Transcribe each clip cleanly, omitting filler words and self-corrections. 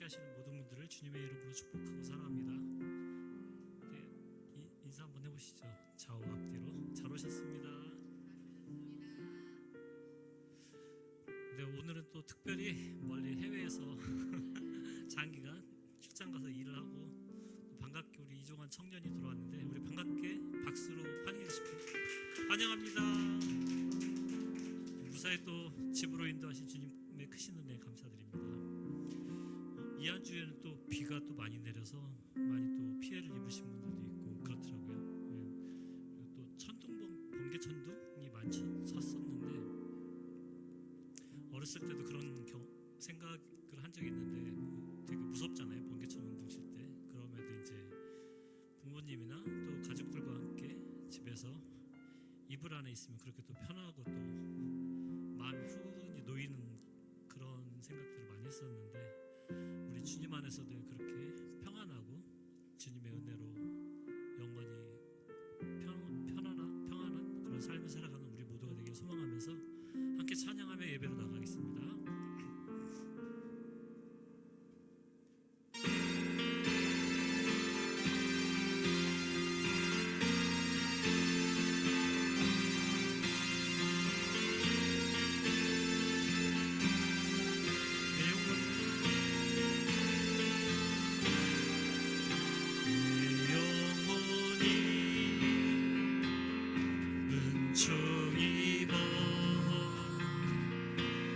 하시는 모든 분들을 주님의 이름으로 축복하고 사랑합니다. 네, 인사 한번 해보시죠. 좌우 앞뒤로. 잘 오셨습니다. 네, 오늘은 또 특별히 멀리 해외에서 장기간 출장 가서 일을 하고 반갑게 우리 이종환 청년이 들어왔는데 우리 반갑게 박수로 환영해 주십시오. 환영합니다. 무사히 또 집으로 인도하신 주님의 크신 은혜 감사드립니다. 이 한 주에는 또 비가 또 많이 내려서 많이 또 피해를 입으신 분들도 있고 그렇더라고요. 그리고 또 번개 천둥이 많이 쳤었는데 어렸을 때도 그런 생각을 한 적이 있는데 되게 무섭잖아요. 번개 천둥 칠 때. 그럼에도 이제 부모님이나 또 가족들과 함께 집에서 이불 안에 있으면 그렇게 또 편하고 또 마음이 후훈이 놓이는 그런 생각들을 많이 했었는데 우리 주님 안에서도 그렇게 평안하고 주님의 은혜로 영원히 평안한 그런 삶을 살아가는 우리 모두가 되길 소망하면서 함께 찬양하며 예배로 나가겠습니다.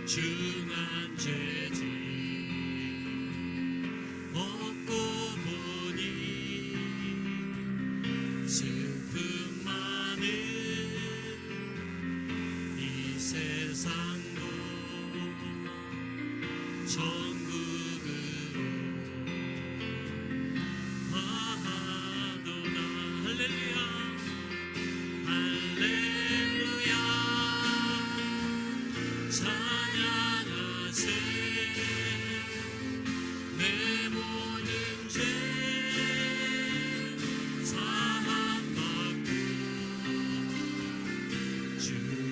중한 죄지 먹고 보니 슬픔 많은 이 세상도 천국으로 아도나 할렐루야 할렐루야 찬양하세 내 모든 죄 사함받고 주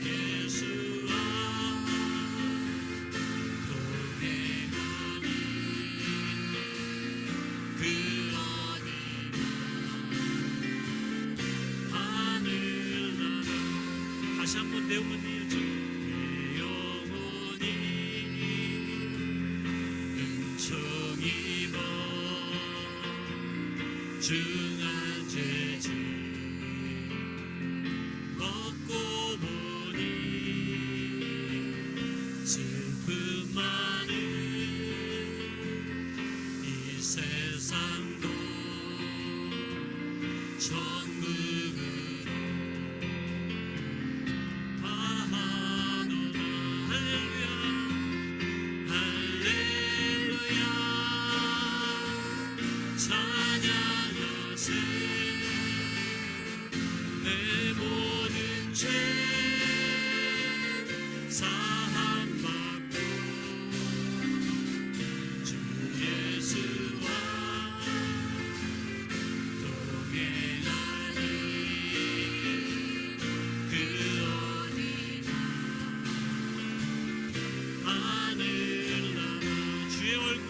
예수와 동행하니 그 어디나 하늘나라 다시 한번 내 영혼이여 입어 중한 죄지 먹고 보니 슬픔 많은 이 세상도 천국으로 아도나 할렐루야 할렐루야 찬양하세 내 모든 죄 사함받고 주 예수와 동행하니 그 어디나 하늘나라 주의 얼굴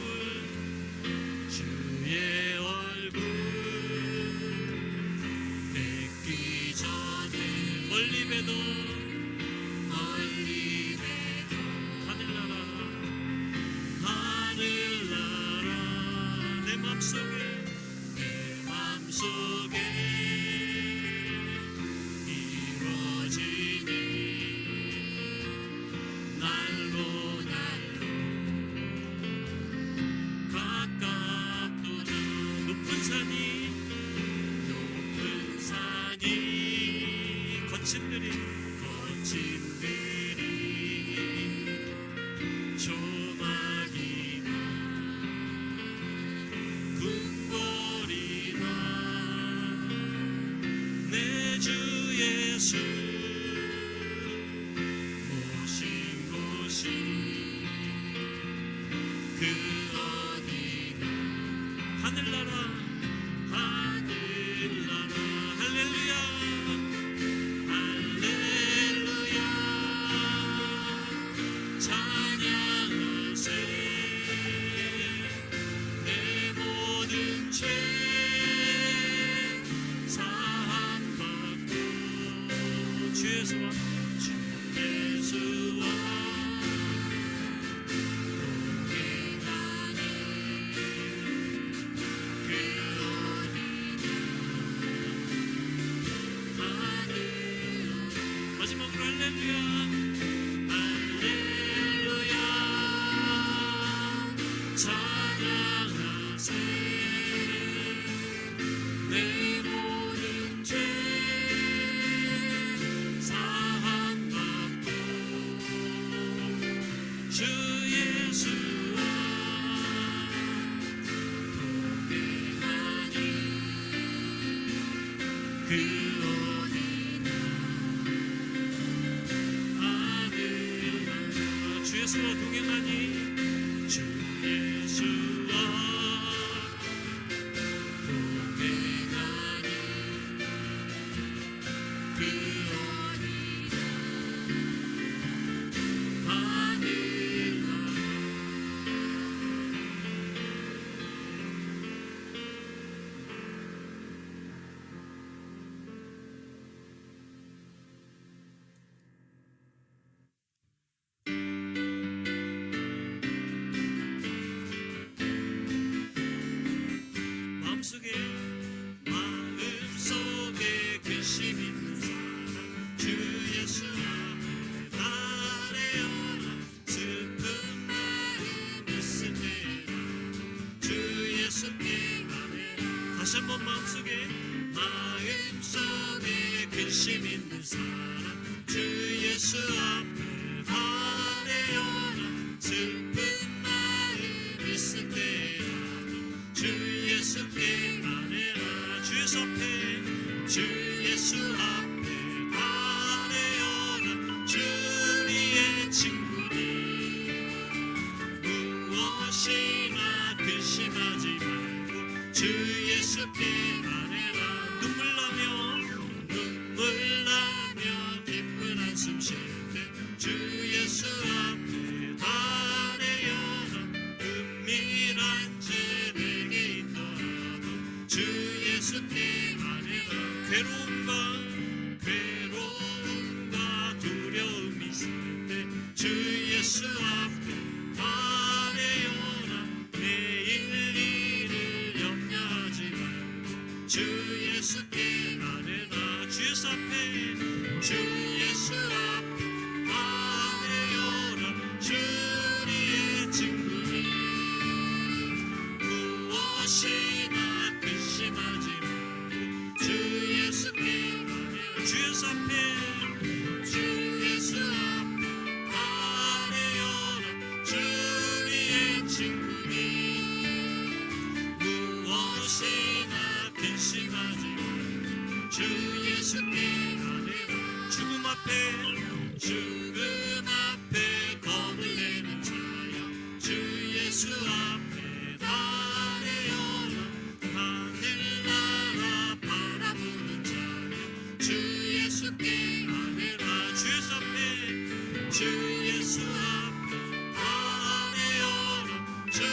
뵙기 전에 멀리 봬도 하늘나라 내 맘속에 이루어지니 날로 가깝도다 높은 산이 거친들이 조막이나 궁궐이나 내 주 예수 모신 곳이 그 어디나 하늘나라 할렐루야 할렐루야 찬양하세 예수와 주 예수와 마지막으로 할렐루야 할렐루야 찬양하세 내 모든 죄 사함받고 주 예수와 동행하니 그 주 예수와 동행하니 주 예수와 동행하니 그 어디나 하늘나 마음속에 근심 있는 사람 주 예수 앞에 아뢰어라 슬픈 마음 있을 때라도 주 예수께 아뢰라 다시 한번 마음속에 근심 있는 사람 주 예수 앞에 아뢰어라 슬픈 마음 있을 때라도 주 예수께 아뢰라 주 예수 앞에 주 예수 앞에 아뢰어라 주리의 친구니 무엇이나 근심하지 말고 주 예수께 아뢰라 눈물 나며 깊은 한숨 쉴 때 주 예수 앞에 아뢰어라 은밀한 죄 내게 있더라도 주 예수께 아뢰라 괴로움과 두려움 있을 때 주 예수 앞에 아뢰어라 내일 일을 염려하지 말고 주 예수께 아뢰라 주 예수 앞에 주 예수 앞에 아뢰어라 주리의 친구니 무엇이나 근심하지 말고 주 예수께 아뢰라 주 예수 앞에 주 예수 앞에 아뢰어라 주리의 친구니 무엇이나 근심하지 말고 주 예수께 아뢰라 죽음 앞에 겁을 내는 자여 주 예수 앞에 아뢰어라 하늘나라 바라보는 자여 주 예수께 아뢰라 주 예수 앞에 주 예수 앞에 아뢰어라 주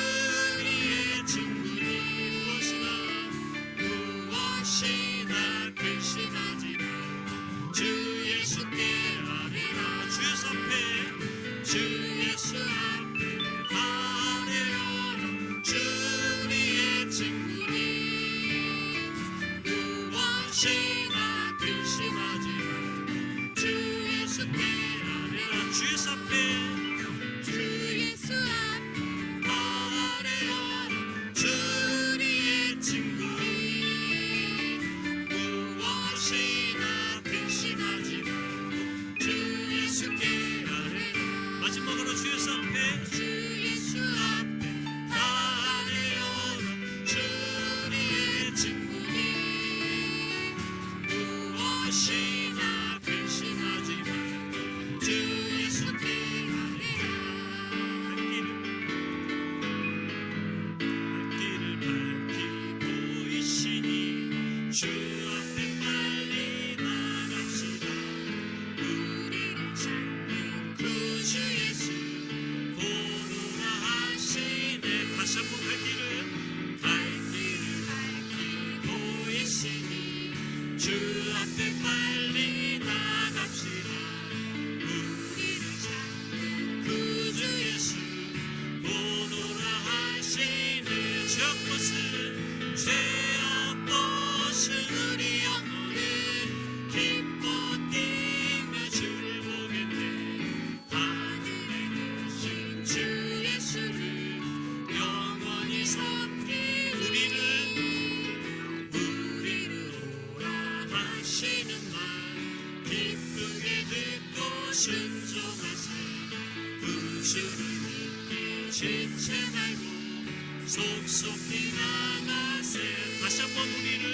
속히 나가세. 다시 한번 우리를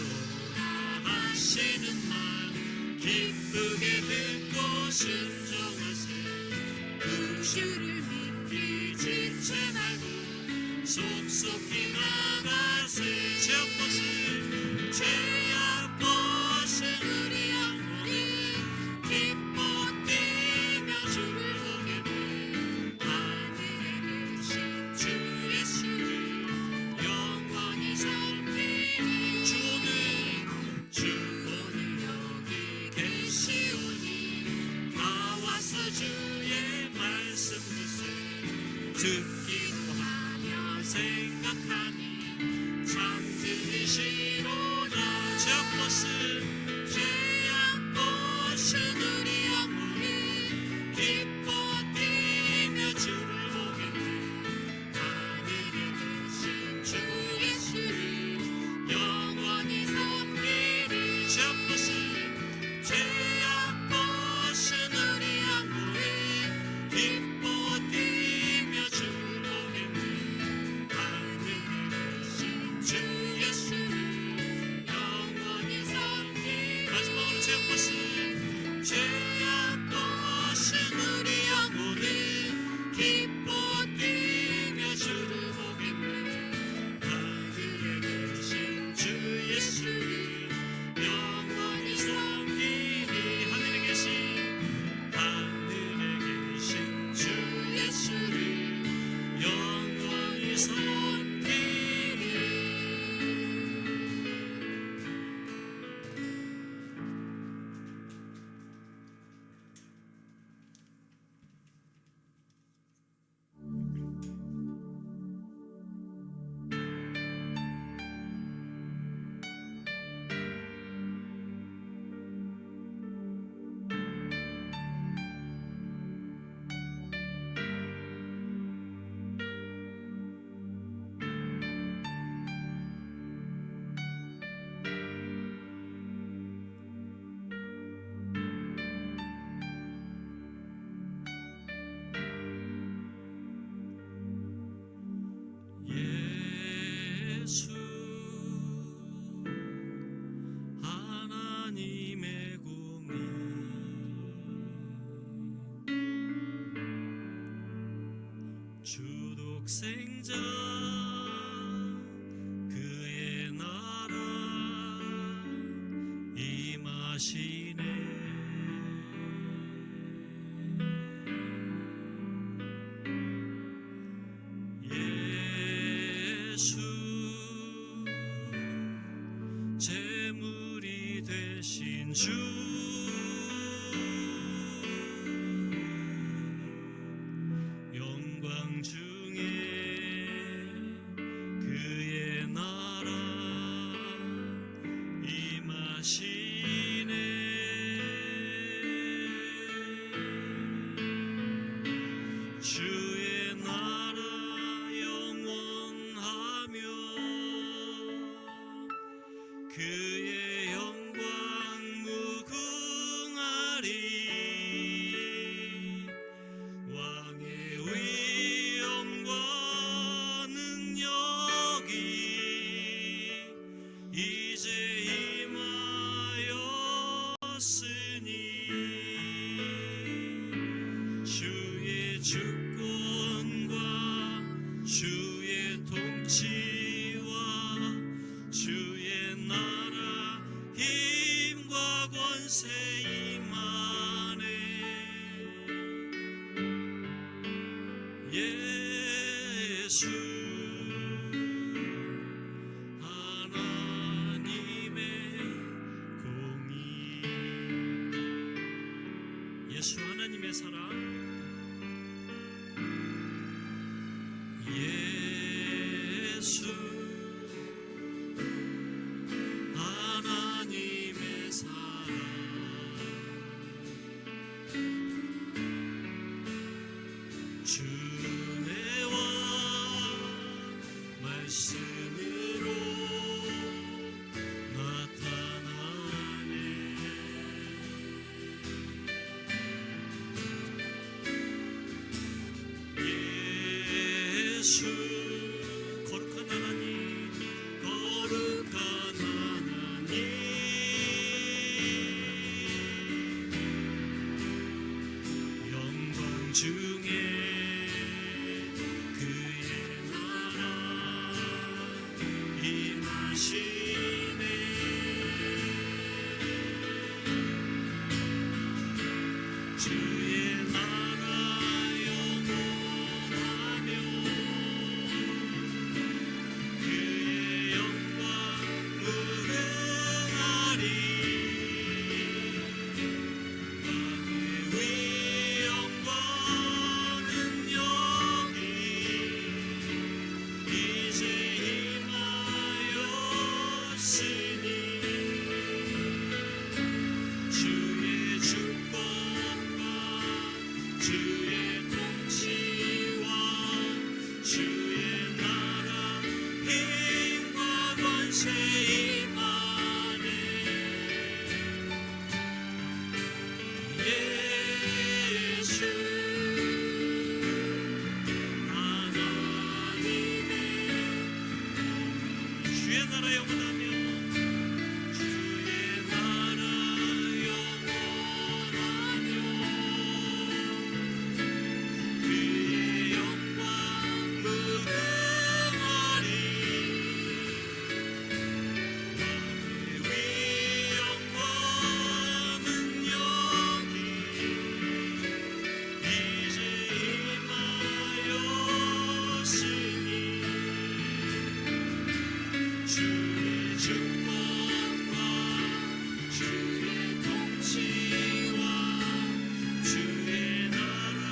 오라 하시는 말 기쁘게 듣고 순종하세. 그 주를 믿기 지체 말고 속히 나가세. 죄악 벗은 우리 영혼은 기뻐 뛰며 주를 보게 돼. 하늘에 계신 주 예수를 영원히 섬기니. 주 오늘 여기 계시오니 나와서 주의 말씀 듣기도 하며 생각하니 참 들으시로다. 죄악 벗은 우리 영혼은 기뻐 뛰며 주를 보게 돼. 하늘에 계신 주 예수를 영원히 섬기니. 죄악 벗은 우리 영혼은 기뻐 뛰며 주를 보게 돼. 하늘에 계신 주 예수를 영원히 섬기니. 마지막으로 죄악 벗은 우리 영혼은 기뻐 뛰며 주를 보게 돼. 하늘에 계신 주 예수를 영원히 섬기니. 하늘에 계신 주 예수를 영원히 섬기니. 예수 하나님의 공의 주 독생자 그의 나라 임하시네. 예수 제물이 되신 주 영광 중에 그의 나라 임하시네. 주의 나라 영원하며 그의 영광 무궁하리. 왕의 위엄과 능력이 이제 임하였으니 주의 주권과 주의 통치와 주의 나라 힘과 권세 임하네. 예수 하나님의 공의. 예수 하나님의 사랑. 예수 하나님의 사랑. 주 은혜와 말씀으로 나타나네. 거룩한 하나님, 거룩한 하나님, 영광 중에 그의 나라 임하시네. 주의 나라 영원하며 그의 영광 무궁하리. 왕의 위 영광은 여기 이제 임하였으니 주의 주권과 주의 통치와 주의 나라 힘과 권세 임하네. 예수 하나님의 주의 나라 영원하며 주의 나라 영원하며 그의 영광 무궁하리. 왕의 위 영광은 여기 이제 임하였으니 주의 주권과 주의 통치와 주의 나라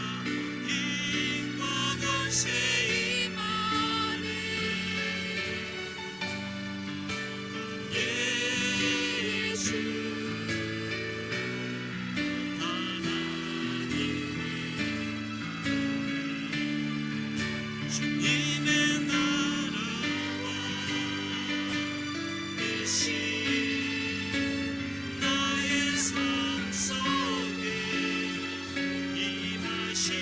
힘과 권세 임하네. 예수 하나님의 주님의 나라와 뜻이 나의 삶 속에 임하시며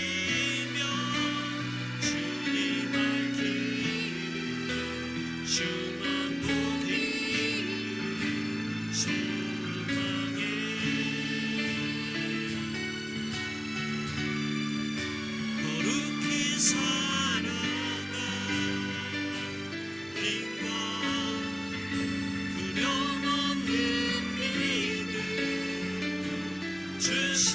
주님 알 길을 주만 보기를 소망해. 거룩히 살아가 빛과 두려움없는 믿음 주신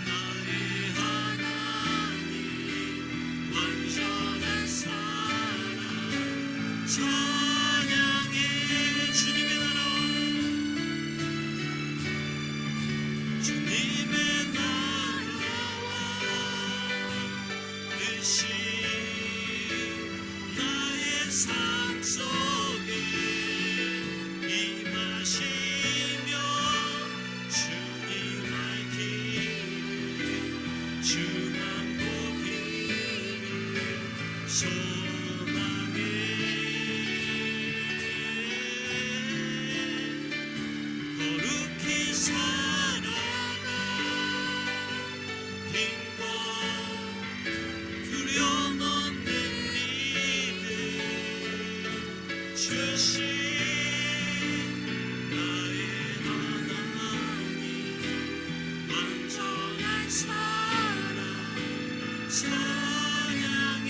나의 하나님, 완전한 사랑 찬양해. 주님의 나라와 주님의 나라와 뜻이 나의 삶 속에 임하시며 주님 알 길을 주만 보기를 소망해. 거룩히 살아가 힘과 두려움 없는 믿음 주신 나의 하나님, 완전한 사랑 찬양해.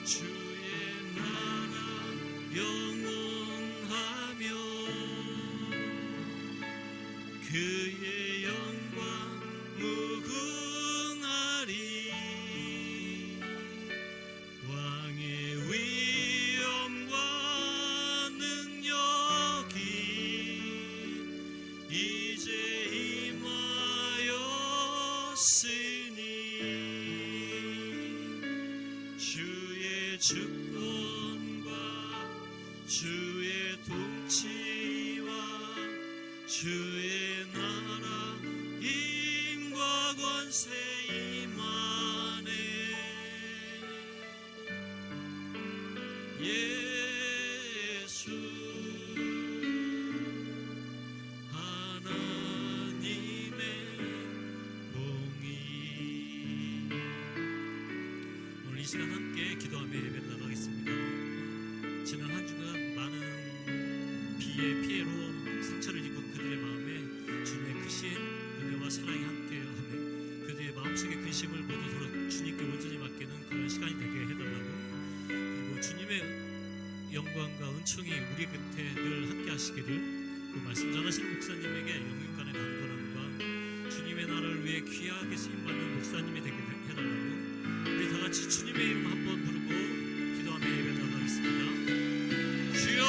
주의 나라 영원하며 그의 영광 무궁하리. 왕의 위 영광 능력이 이제 임하였으니 주의 주권과 주의 통치와 주의 나라 힘과 권세 임하네. 예수 하나님의 시간 함께 기도하며 예배를 나가겠습니다. 지난 한 주간 많은 비의 피해로 상처를 입은 그들의 마음에 주님의 크신 은혜와 사랑이 함께하며 그들의 마음속의 근심을 모두 들어 주님께 온전히 맡기는 그런 시간이 되게 해달라고, 그리고 주님의 영광과 은총이 우리 곁에 늘 함께 하시기를, 그 말씀 전하시는 목사님에게 영육간의 강건함과 주님의 나라를 위해 귀하게 쓰임받는 목사님이 되게 해달라고, 우리 다같이 주님의 이름 한번 부르고 기도하며 예배 나가겠습니다. 주여,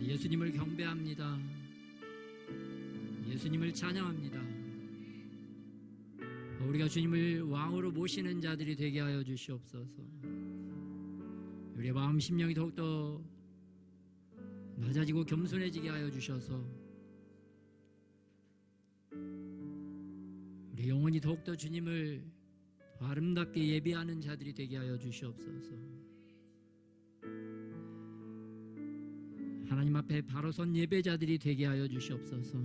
예수님을 경배합니다. 예수님을 찬양합니다. 우리가 주님을 왕으로 모시는 자들이 되게 하여 주시옵소서. 우리의 마음 심령이 더욱더 낮아지고 겸손해지게 하여 주셔서 우리 영혼이 더욱더 주님을 아름답게 예배하는 자들이 되게 하여 주시옵소서. 하나님 앞에 바로 선 예배자들이 되게 하여 주시옵소서.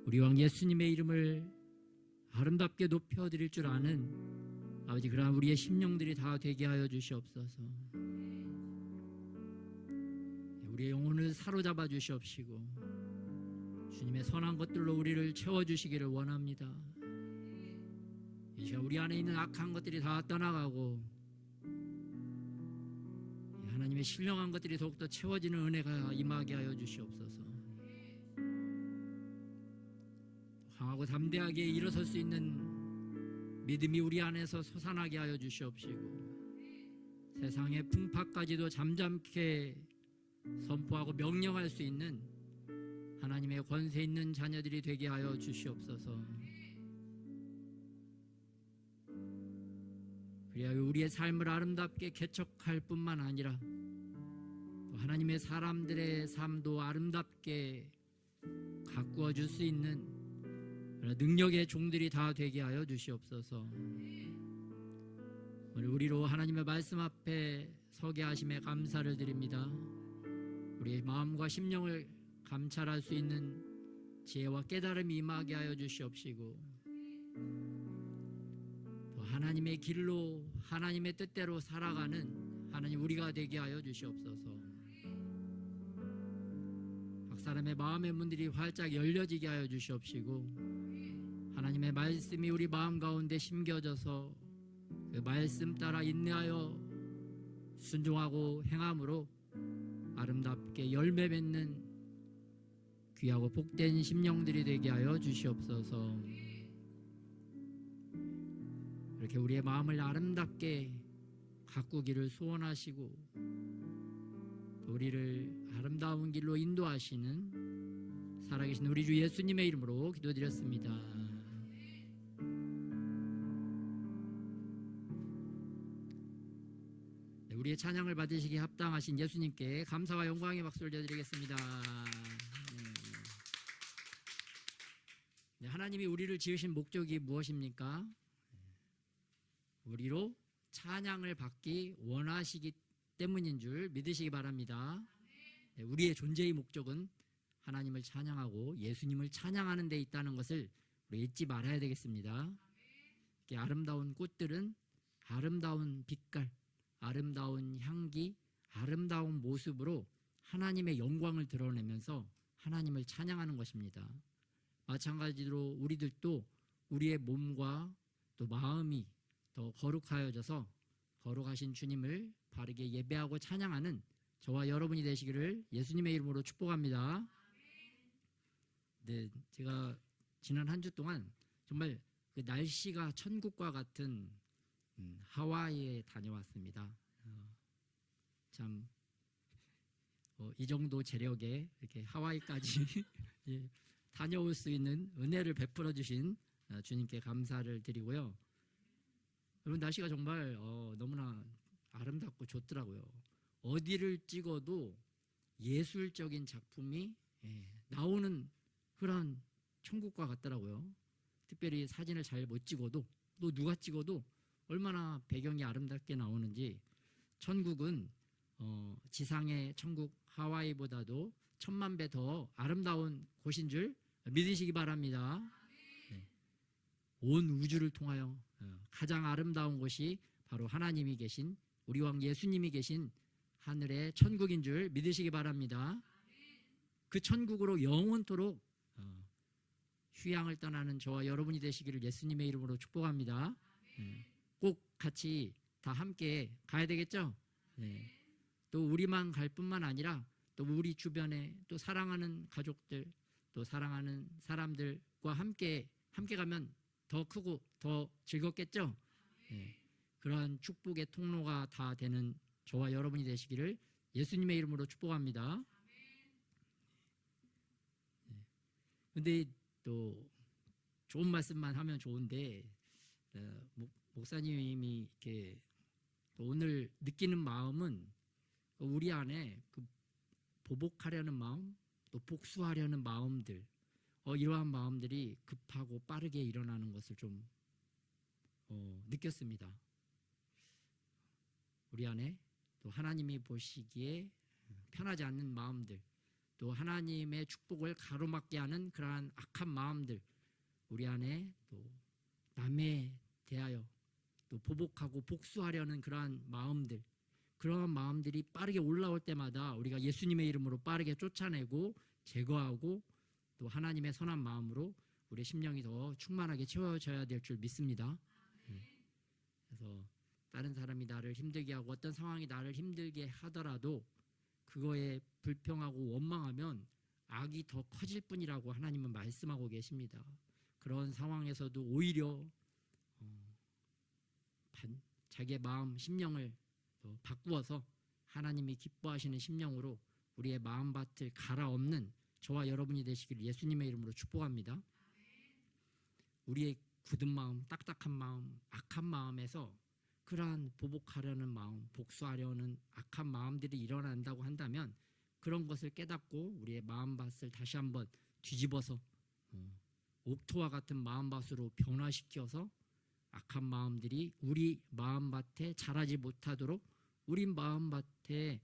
우리 왕 예수님의 이름을 아름답게 높여드릴 줄 아는 아버지, 그러한 우리의 심령들이 다 되게 하여 주시옵소서. 우리의 영혼을 사로잡아 주시옵시고 주님의 선한 것들로 우리를 채워주시기를 원합니다. 이 시간 우리 안에 있는 악한 것들이 다 떠나가고 하나님의 신령한 것들이 더욱더 채워지는 은혜가 임하게 하여 주시옵소서. 강하고 담대하게 일어설 수 있는 믿음이 우리 안에서 솟아나게 하여 주시옵시고 세상의 풍파까지도 잠잠케 선포하고 명령할 수 있는 하나님의 권세 있는 자녀들이 되게 하여 주시옵소서. 그리하여 우리의 삶을 아름답게 개척할 뿐만 아니라 또 하나님의 사람들의 삶도 아름답게 가꾸어 줄 수 있는 능력의 종들이 다 되게 하여 주시옵소서. 오늘 우리로 하나님의 말씀 앞에 서게 하심에 감사를 드립니다. 우리의 마음과 심령을 감찰할 수 있는 지혜와 깨달음이 임하게 하여 주시옵시고, 또 하나님의 길로 하나님의 뜻대로 살아가는 하나님 우리가 되게 하여 주시옵소서. 각 사람의 마음의 문들이 활짝 열려지게 하여 주시옵시고, 하나님의 말씀이 우리 마음 가운데 심겨져서 그 말씀 따라 인내하여 순종하고 행함으로 아름답게 열매 맺는 귀하고 복된 심령들이 되게 하여 주시옵소서. 이렇게 우리의 마음을 아름답게 가꾸기를 소원하시고 또 우리를 아름다운 길로 인도하시는 살아계신 우리 주 예수님의 이름으로 기도드렸습니다. 우리의 찬양을 받으시기에 합당하신 예수님께 감사와 영광의 박수를 드리겠습니다. 네, 하나님이 우리를 지으신 목적이 무엇입니까? 우리로 찬양을 받기 원하시기 때문인 줄 믿으시기 바랍니다. 네, 우리의 존재의 목적은 하나님을 찬양하고 예수님을 찬양하는 데 있다는 것을 우리 잊지 말아야 되겠습니다. 이렇게 아름다운 꽃들은 아름다운 빛깔, 아름다운 향기, 아름다운 모습으로 하나님의 영광을 드러내면서 하나님을 찬양하는 것입니다. 마찬가지로 우리들도 우리의 몸과 또 마음이 더 거룩하여져서 거룩하신 주님을 바르게 예배하고 찬양하는 저와 여러분이 되시기를 예수님의 이름으로 축복합니다. 네, 제가 지난 한 주 동안 정말 그 날씨가 천국과 같은 하와이에 다녀왔습니다. 참 이 정도 재력에 이렇게 하와이까지 예, 다녀올 수 있는 은혜를 베풀어 주신 주님께 감사를 드리고요. 여러분, 날씨가 정말 너무나 아름답고 좋더라고요. 어디를 찍어도 예술적인 작품이 나오는 그런 천국과 같더라고요. 특별히 사진을 잘 못 찍어도 또 누가 찍어도 얼마나 배경이 아름답게 나오는지, 천국은 지상의 천국 하와이보다도 1000만 배 더 아름다운 곳인 줄 믿으시기 바랍니다. 네. 온 우주를 통하여 가장 아름다운 곳이 바로 하나님이 계신 우리 왕 예수님이 계신 하늘의 천국인 줄 믿으시기 바랍니다. 그 천국으로 영원토록 휴양을 떠나는 저와 여러분이 되시기를 예수님의 이름으로 축복합니다. 꼭 같이 다 함께 가야 되겠죠? 네. 또 우리만 갈 뿐만 아니라 또 우리 주변에 또 사랑하는 가족들, 또 사랑하는 사람들과 함께 가면 더 크고 더 즐겁겠죠? 네. 그러한 축복의 통로가 다 되는 저와 여러분이 되시기를 예수님의 이름으로 축복합니다. 근데 또 좋은 말씀만 하면 좋은데 목사님이 이렇게 오늘 느끼는 마음은 우리 안에 그 보복하려는 마음, 또 복수하려는 마음들, 이러한 마음들이 급하고 빠르게 일어나는 것을 좀 느꼈습니다. 우리 안에 또 하나님이 보시기에 편하지 않는 마음들, 또 하나님의 축복을 가로막게 하는 그러한 악한 마음들, 우리 안에 또 남에 대하여 또 보복하고 복수하려는 그러한 마음들, 그러한 마음들이 빠르게 올라올 때마다 우리가 예수님의 이름으로 빠르게 쫓아내고 제거하고 또 하나님의 선한 마음으로 우리의 심령이 더 충만하게 채워져야 될 줄 믿습니다. 그래서 다른 사람이 나를 힘들게 하고 어떤 상황이 나를 힘들게 하더라도 그거에 불평하고 원망하면 악이 더 커질 뿐이라고 하나님은 말씀하고 계십니다. 그런 상황에서도 오히려 자기의 마음, 심령을 바꾸어서 하나님이 기뻐하시는 심령으로 우리의 마음밭을 갈아엎는 저와 여러분이 되시길 예수님의 이름으로 축복합니다. 우리의 굳은 마음, 딱딱한 마음, 악한 마음에서 그러한 보복하려는 마음, 복수하려는 악한 마음들이 일어난다고 한다면 그런 것을 깨닫고 우리의 마음밭을 다시 한번 뒤집어서 옥토와 같은 마음밭으로 변화시켜서 악한 마음들이 우리 마음밭에 자라지 못하도록, 우리 마음밭에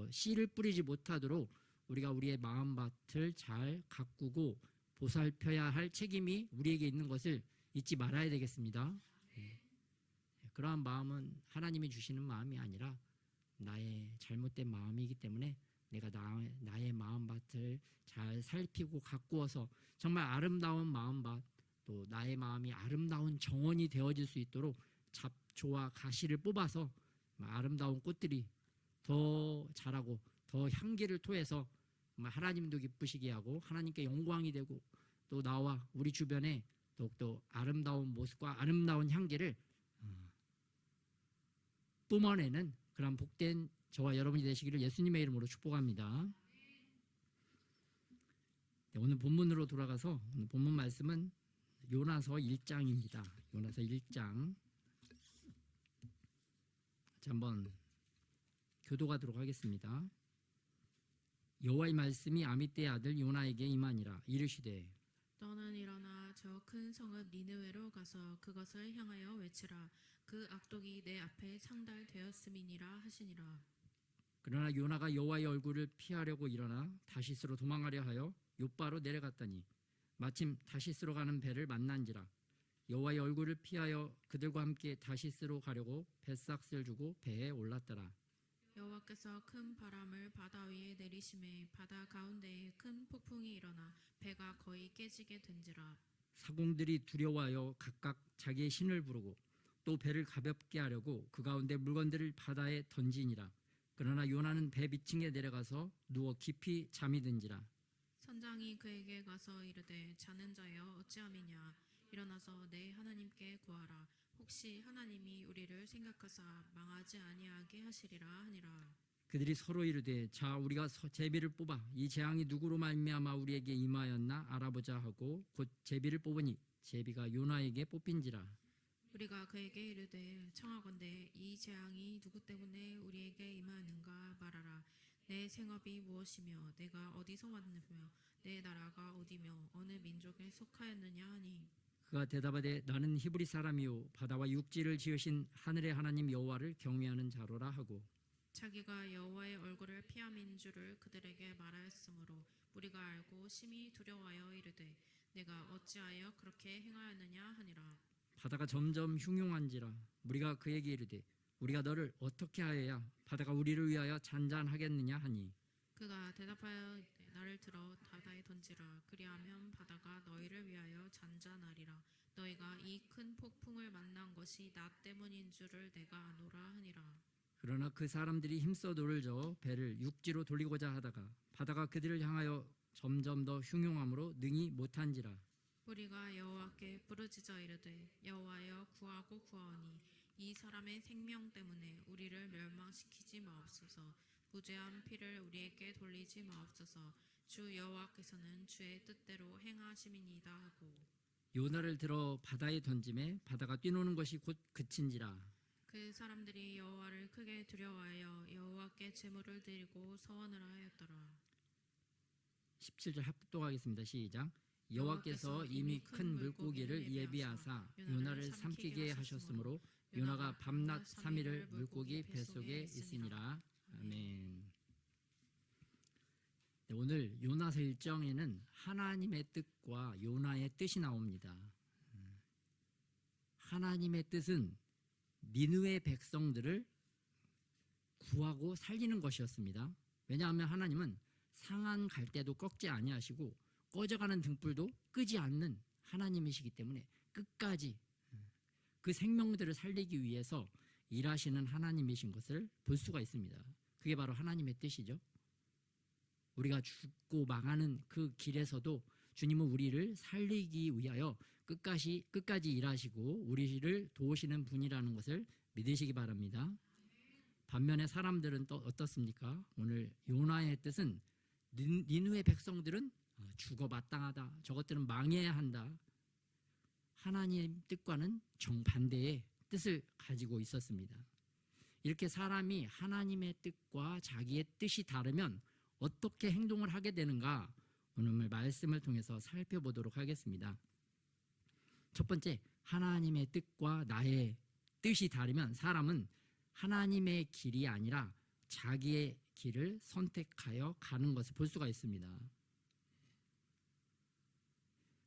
씨를 뿌리지 못하도록 우리가 우리의 마음밭을 잘 가꾸고 보살펴야 할 책임이 우리에게 있는 것을 잊지 말아야 되겠습니다. 그러한 마음은 하나님이 주시는 마음이 아니라 나의 잘못된 마음이기 때문에 내가 나의 마음밭을 잘 살피고 가꾸어서 정말 아름다운 마음밭, 또 나의 마음이 아름다운 정원이 되어질 수 있도록 잡초와 가시를 뽑아서 아름다운 꽃들이 더 자라고 더 향기를 토해서 하나님도 기쁘시게 하고 하나님께 영광이 되고 또 나와 우리 주변에 더욱더 아름다운 모습과 아름다운 향기를 뿜어내는 그런 복된 저와 여러분이 되시기를 예수님의 이름으로 축복합니다. 오늘 본문으로 돌아가서 오늘 본문 말씀은 요나서 1장입니다. 요나서 1장. 자, 한번 교도하도록 하겠습니다. 여호와의 말씀이 아미떼의 아들 요나에게 임하니라. 이르시되 너는 일어나 저 큰 성읍 니느웨로 가서 그것을 향하여 외치라. 그 악독이 내 앞에 상달되었음이니라 하시니라. 그러나 요나가 여호와의 얼굴을 피하려고 일어나 다시스로 도망하려 하여 욥바로 내려갔더니 마침 다시스로 가는 배를 만난지라. 여호와의 얼굴을 피하여 그들과 함께 다시스로 가려고 뱃삭스를 주고 배에 올랐더라. 여호와께서 큰 바람을 바다 위에 내리심에 바다 가운데에 큰 폭풍이 일어나 배가 거의 깨지게 된지라. 사공들이 두려워하여 각각 자기의 신을 부르고 또 배를 가볍게 하려고 그 가운데 물건들을 바다에 던지니라. 그러나 요나는 배 밑층에 내려가서 누워 깊이 잠이 든지라. 선장이 그에게 가서 이르되 자는 자여 어찌함이냐. 일어나서 내 하나님께 구하라. 혹시 하나님이 우리를 생각하사 망하지 아니하게 하시리라 하니라. 그들이 서로 이르되 자 우리가 제비를 뽑아 이 재앙이 누구로 말미암아 우리에게 임하였나 알아보자 하고 곧 제비를 뽑으니 제비가 요나에게 뽑힌지라. 우리가 그에게 이르되 청하건대 이 재앙이 누구 때문에 우리에게 임하는가 말하라. 내 생업이 무엇이며 내가 어디서 왔느며 내 나라가 어디며 어느 민족에 속하였느냐 하니 그가 대답하되 나는 히브리 사람이요 바다와 육지를 지으신 하늘의 하나님 여호와를 경외하는 자로라 하고 자기가 여호와의 얼굴을 피함인 줄을 그들에게 말하였으므로 우리가 알고 심히 두려워하여 이르되 내가 어찌하여 그렇게 행하였느냐 하니라. 바다가 점점 흉흉한지라. 우리가 그에게 이르되 우리가 너를 어떻게 하여야 바다가 우리를 위하여 잔잔하겠느냐 하니 그가 대답하여 이르되 나를 들어 바다에 던지라. 그리하면 바다가 너희를 위하여 잔잔하리라. 너희가 이 큰 폭풍을 만난 것이 나 때문인 줄을 내가 아노라 하니라. 그러나 그 사람들이 힘써 돌을 저어 배를 육지로 돌리고자 하다가 바다가 그들을 향하여 점점 더 흉흉함으로 능히 못한지라. 우리가 여호와께 부르짖어 이르되 여호와여 구하고 구하오니 이 사람의 생명 때문에 우리를 멸망시키지 마옵소서. 무죄한 피를 우리에게 돌리지 마옵소서. 주 여호와께서는 주의 뜻대로 행하심이니이다 하고 요나를 들어 바다에 던짐에 바다가 뛰노는 것이 곧 그친지라. 그 사람들이 여호와를 크게 두려워하여 여호와께 제물을 드리고 서원을 하였더라. 17절 합독하겠습니다. 시작. 여호와께서 이미 큰 물고기를 예비하사 요나를 삼키게 하셨으므로 요나가 밤낮 3일을 물고기 뱃속에 있으니라. 아멘. 네, 오늘 요나서 1장에는 하나님의 뜻과 요나의 뜻이 나옵니다. 하나님의 뜻은 니느웨 백성들을 구하고 살리는 것이었습니다. 왜냐하면 하나님은 상한 갈대도 꺾지 아니하시고 꺼져가는 등불도 끄지 않는 하나님이시기 때문에 끝까지 그 생명들을 살리기 위해서 일하시는 하나님이신 것을 볼 수가 있습니다. 그게 바로 하나님의 뜻이죠. 우리가 죽고 망하는 그 길에서도 주님은 우리를 살리기 위하여 끝까지 일하시고 우리를 도우시는 분이라는 것을 믿으시기 바랍니다. 반면에 사람들은 또 어떻습니까? 오늘 요나의 뜻은 니느웨 백성들은 죽어 마땅하다. 저것들은 망해야 한다. 하나님 뜻과는 정반대의 뜻을 가지고 있었습니다. 이렇게 사람이 하나님의 뜻과 자기의 뜻이 다르면 어떻게 행동을 하게 되는가? 오늘 말씀을 통해서 살펴보도록 하겠습니다. 첫 번째, 하나님의 뜻과 나의 뜻이 다르면 사람은 하나님의 길이 아니라 자기의 길을 선택하여 가는 것을 볼 수가 있습니다.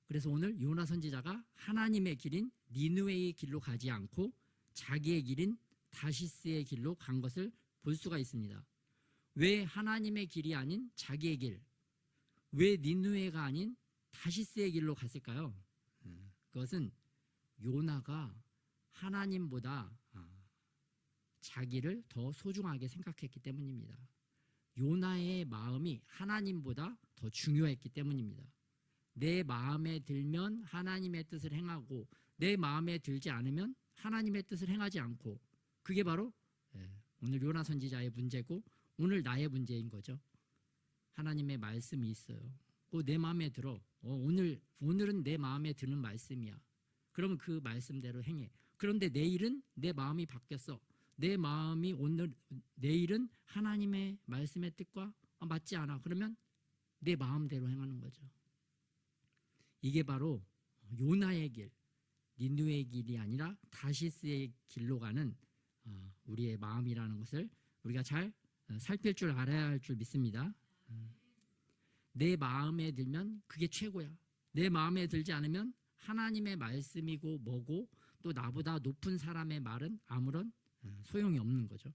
그래서 오늘 요나 선지자가 하나님의 길인 니느웨의 길로 가지 않고 자기의 길인 다시스의 길로 간 것을 볼 수가 있습니다. 왜 하나님의 길이 아닌 자기의 길, 왜 니느웨가 아닌 다시스의 길로 갔을까요? 그것은 요나가 하나님보다 자기를 더 소중하게 생각했기 때문입니다. 요나의 마음이 하나님보다 더 중요했기 때문입니다. 내 마음에 들면 하나님의 뜻을 행하고 내 마음에 들지 않으면 하나님의 뜻을 행하지 않고, 그게 바로 오늘 요나 선지자의 문제고 오늘 나의 문제인 거죠. 하나님의 말씀이 있어요. 내 마음에 들어. 오늘은 내 마음에 드는 말씀이야. 그러면 그 말씀대로 행해. 그런데 내일은 내 마음이 바뀌었어. 내 마음이 내일은 하나님의 말씀의 뜻과 맞지 않아. 그러면 내 마음대로 행하는 거죠. 이게 바로 요나의 길, 니느웨의 길이 아니라 다시스의 길로 가는 우리의 마음이라는 것을 우리가 잘 살필 줄 알아야 할 줄 믿습니다. 내 마음에 들면 그게 최고야. 내 마음에 들지 않으면 하나님의 말씀이고 뭐고 또 나보다 높은 사람의 말은 아무런 소용이 없는 거죠.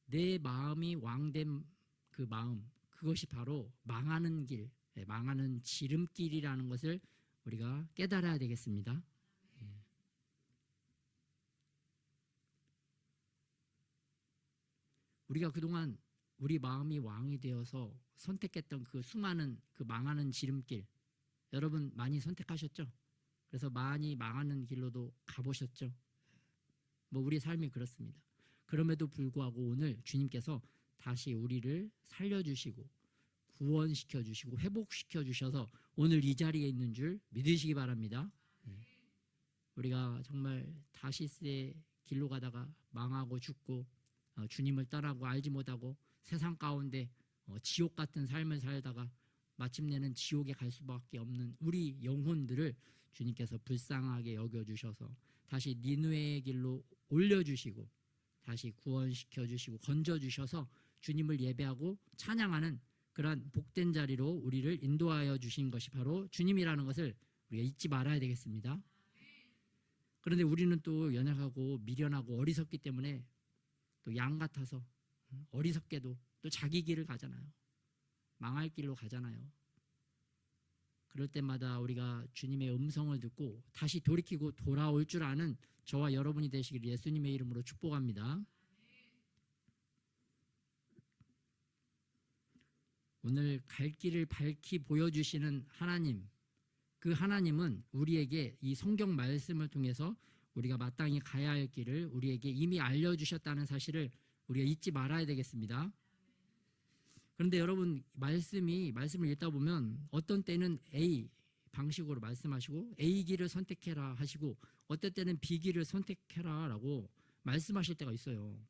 내 마음이 왕된 그 마음, 그것이 바로 망하는 길, 망하는 지름길이라는 것을 우리가 깨달아야 되겠습니다. 우리가 그동안 우리 마음이 왕이 되어서 선택했던 그 수많은 그 망하는 지름길, 여러분 많이 선택하셨죠? 그래서 많이 망하는 길로도 가보셨죠? 우리 삶이 그렇습니다. 그럼에도 불구하고 오늘 주님께서 다시 우리를 살려주시고 구원시켜주시고 회복시켜주셔서 오늘 이 자리에 있는 줄 믿으시기 바랍니다. 우리가 정말 다시스의 길로 가다가 망하고 죽고 주님을 떠나고 알지 못하고 세상 가운데 지옥 같은 삶을 살다가 마침내는 지옥에 갈 수밖에 없는 우리 영혼들을 주님께서 불쌍하게 여겨주셔서 다시 니느웨의 길로 올려주시고 다시 구원시켜주시고 건져주셔서 주님을 예배하고 찬양하는 그러한 복된 자리로 우리를 인도하여 주신 것이 바로 주님이라는 것을 우리가 잊지 말아야 되겠습니다. 그런데 우리는 또 연약하고 미련하고 어리석기 때문에 또 양 같아서 어리석게도 또 자기 길을 가잖아요. 망할 길로 가잖아요. 그럴 때마다 우리가 주님의 음성을 듣고 다시 돌이키고 돌아올 줄 아는 저와 여러분이 되시기를 예수님의 이름으로 축복합니다. 오늘 갈 길을 밝히 보여주시는 하나님, 그 하나님은 우리에게 이 성경 말씀을 통해서 우리가 마땅히 가야 할 길을 우리에게 이미 알려주셨다는 사실을 우리가 잊지 말아야 되겠습니다. 그런데 여러분 말씀을 읽다 보면 어떤 때는 A 방식으로 말씀하시고 A 길을 선택해라 하시고 어떤 때는 B 길을 선택해라 라고 말씀하실 때가 있어요.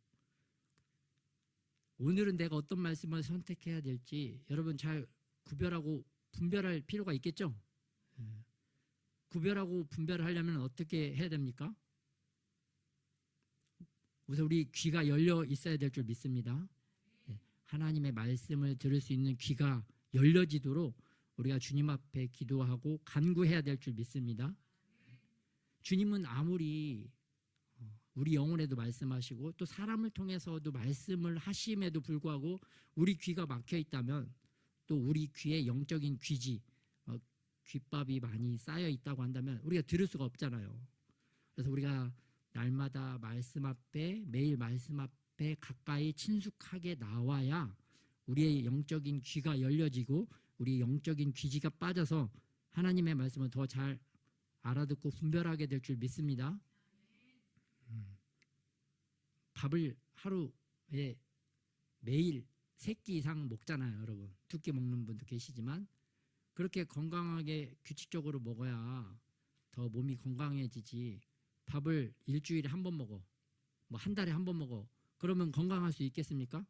오늘은 내가 어떤 말씀을 선택해야 될지 여러분 잘 구별하고 분별할 필요가 있겠죠? 구별하고 분별을 하려면 어떻게 해야 됩니까? 우선 우리 귀가 열려 있어야 될 줄 믿습니다. 하나님의 말씀을 들을 수 있는 귀가 열려지도록 우리가 주님 앞에 기도하고 간구해야 될 줄 믿습니다. 주님은 아무리 우리 영혼에도 말씀하시고 또 사람을 통해서도 말씀을 하심에도 불구하고 우리 귀가 막혀 있다면 또 우리 귀에 영적인 귀지, 귓밥이 많이 쌓여 있다고 한다면 우리가 들을 수가 없잖아요. 그래서 우리가 날마다 말씀 앞에 매일 말씀 앞에 가까이 친숙하게 나와야 우리의 영적인 귀가 열려지고 우리 영적인 귀지가 빠져서 하나님의 말씀을 더 잘 알아듣고 분별하게 될 줄 믿습니다. 밥을 하루에 매일 3끼 이상 먹잖아요, 여러분. 2끼 먹는 분도 계시지만 그렇게 건강하게 규칙적으로 먹어야 더 몸이 건강해지지. 밥을 일주일에 한 번 먹어, 뭐 한 달에 한 번 먹어, 그러면 건강할 수 있겠습니까?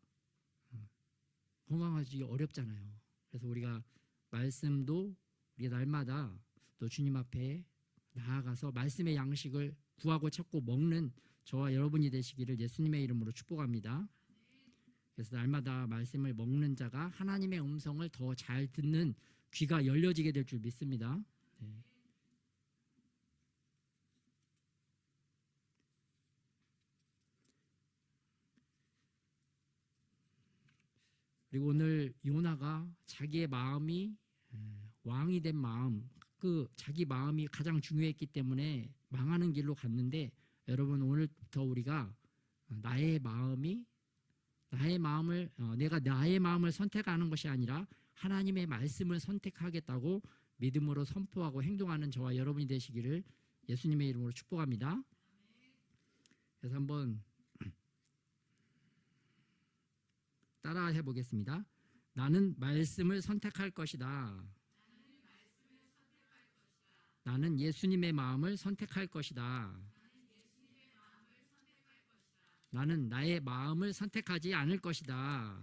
건강하기 어렵잖아요. 그래서 우리가 말씀도 우리가 날마다 또 주님 앞에 나아가서 말씀의 양식을 구하고 찾고 먹는 저와 여러분이 되시기를 예수님의 이름으로 축복합니다. 그래서 날마다 말씀을 먹는 자가 하나님의 음성을 더 잘 듣는 귀가 열려지게 될 줄 믿습니다. 네. 그리고 오늘 요나가 자기의 마음이 왕이 된 마음, 그 자기 마음이 가장 중요했기 때문에 망하는 길로 갔는데, 여러분 오늘부터 우리가 나의 마음을 내가 나의 마음을 선택하는 것이 아니라 하나님의 말씀을 선택하겠다고 믿음으로 선포하고 행동하는 저와 여러분이 되시기를 예수님의 이름으로 축복합니다. 그래서 한번 따라 해보겠습니다. 나는 말씀을 선택할 것이다. 나는 예수님의 마음을 선택할 것이다. 나는 나의 마음을 선택하지 않을 것이다.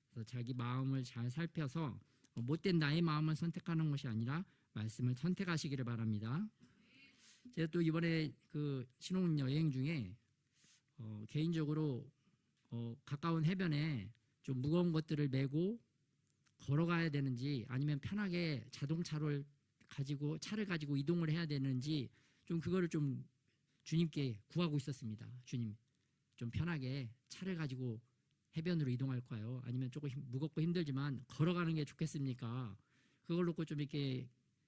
그래서 자기 마음을 잘 살펴서 못된 나의 마음을 선택하는 것이 아니라 말씀을 선택하시기를 바랍니다. 제가 또 이번에 그 신혼여행 중에 개인적으로 가까운 해변에 좀 무거운 것들을 메고 걸어가야 되는지 아니면 편하게 자동차를 가지고 차를 가지고 이동을 해야 되는지 좀 그거를 좀 주님께 구하고 있었습니다. 주님, 좀 편하게 차를 가지고 해변으로 이동할까요? 아니면 조금 무겁고 힘들지만 걸어가는 게 좋겠습니까? 그걸 놓고 좀 이렇게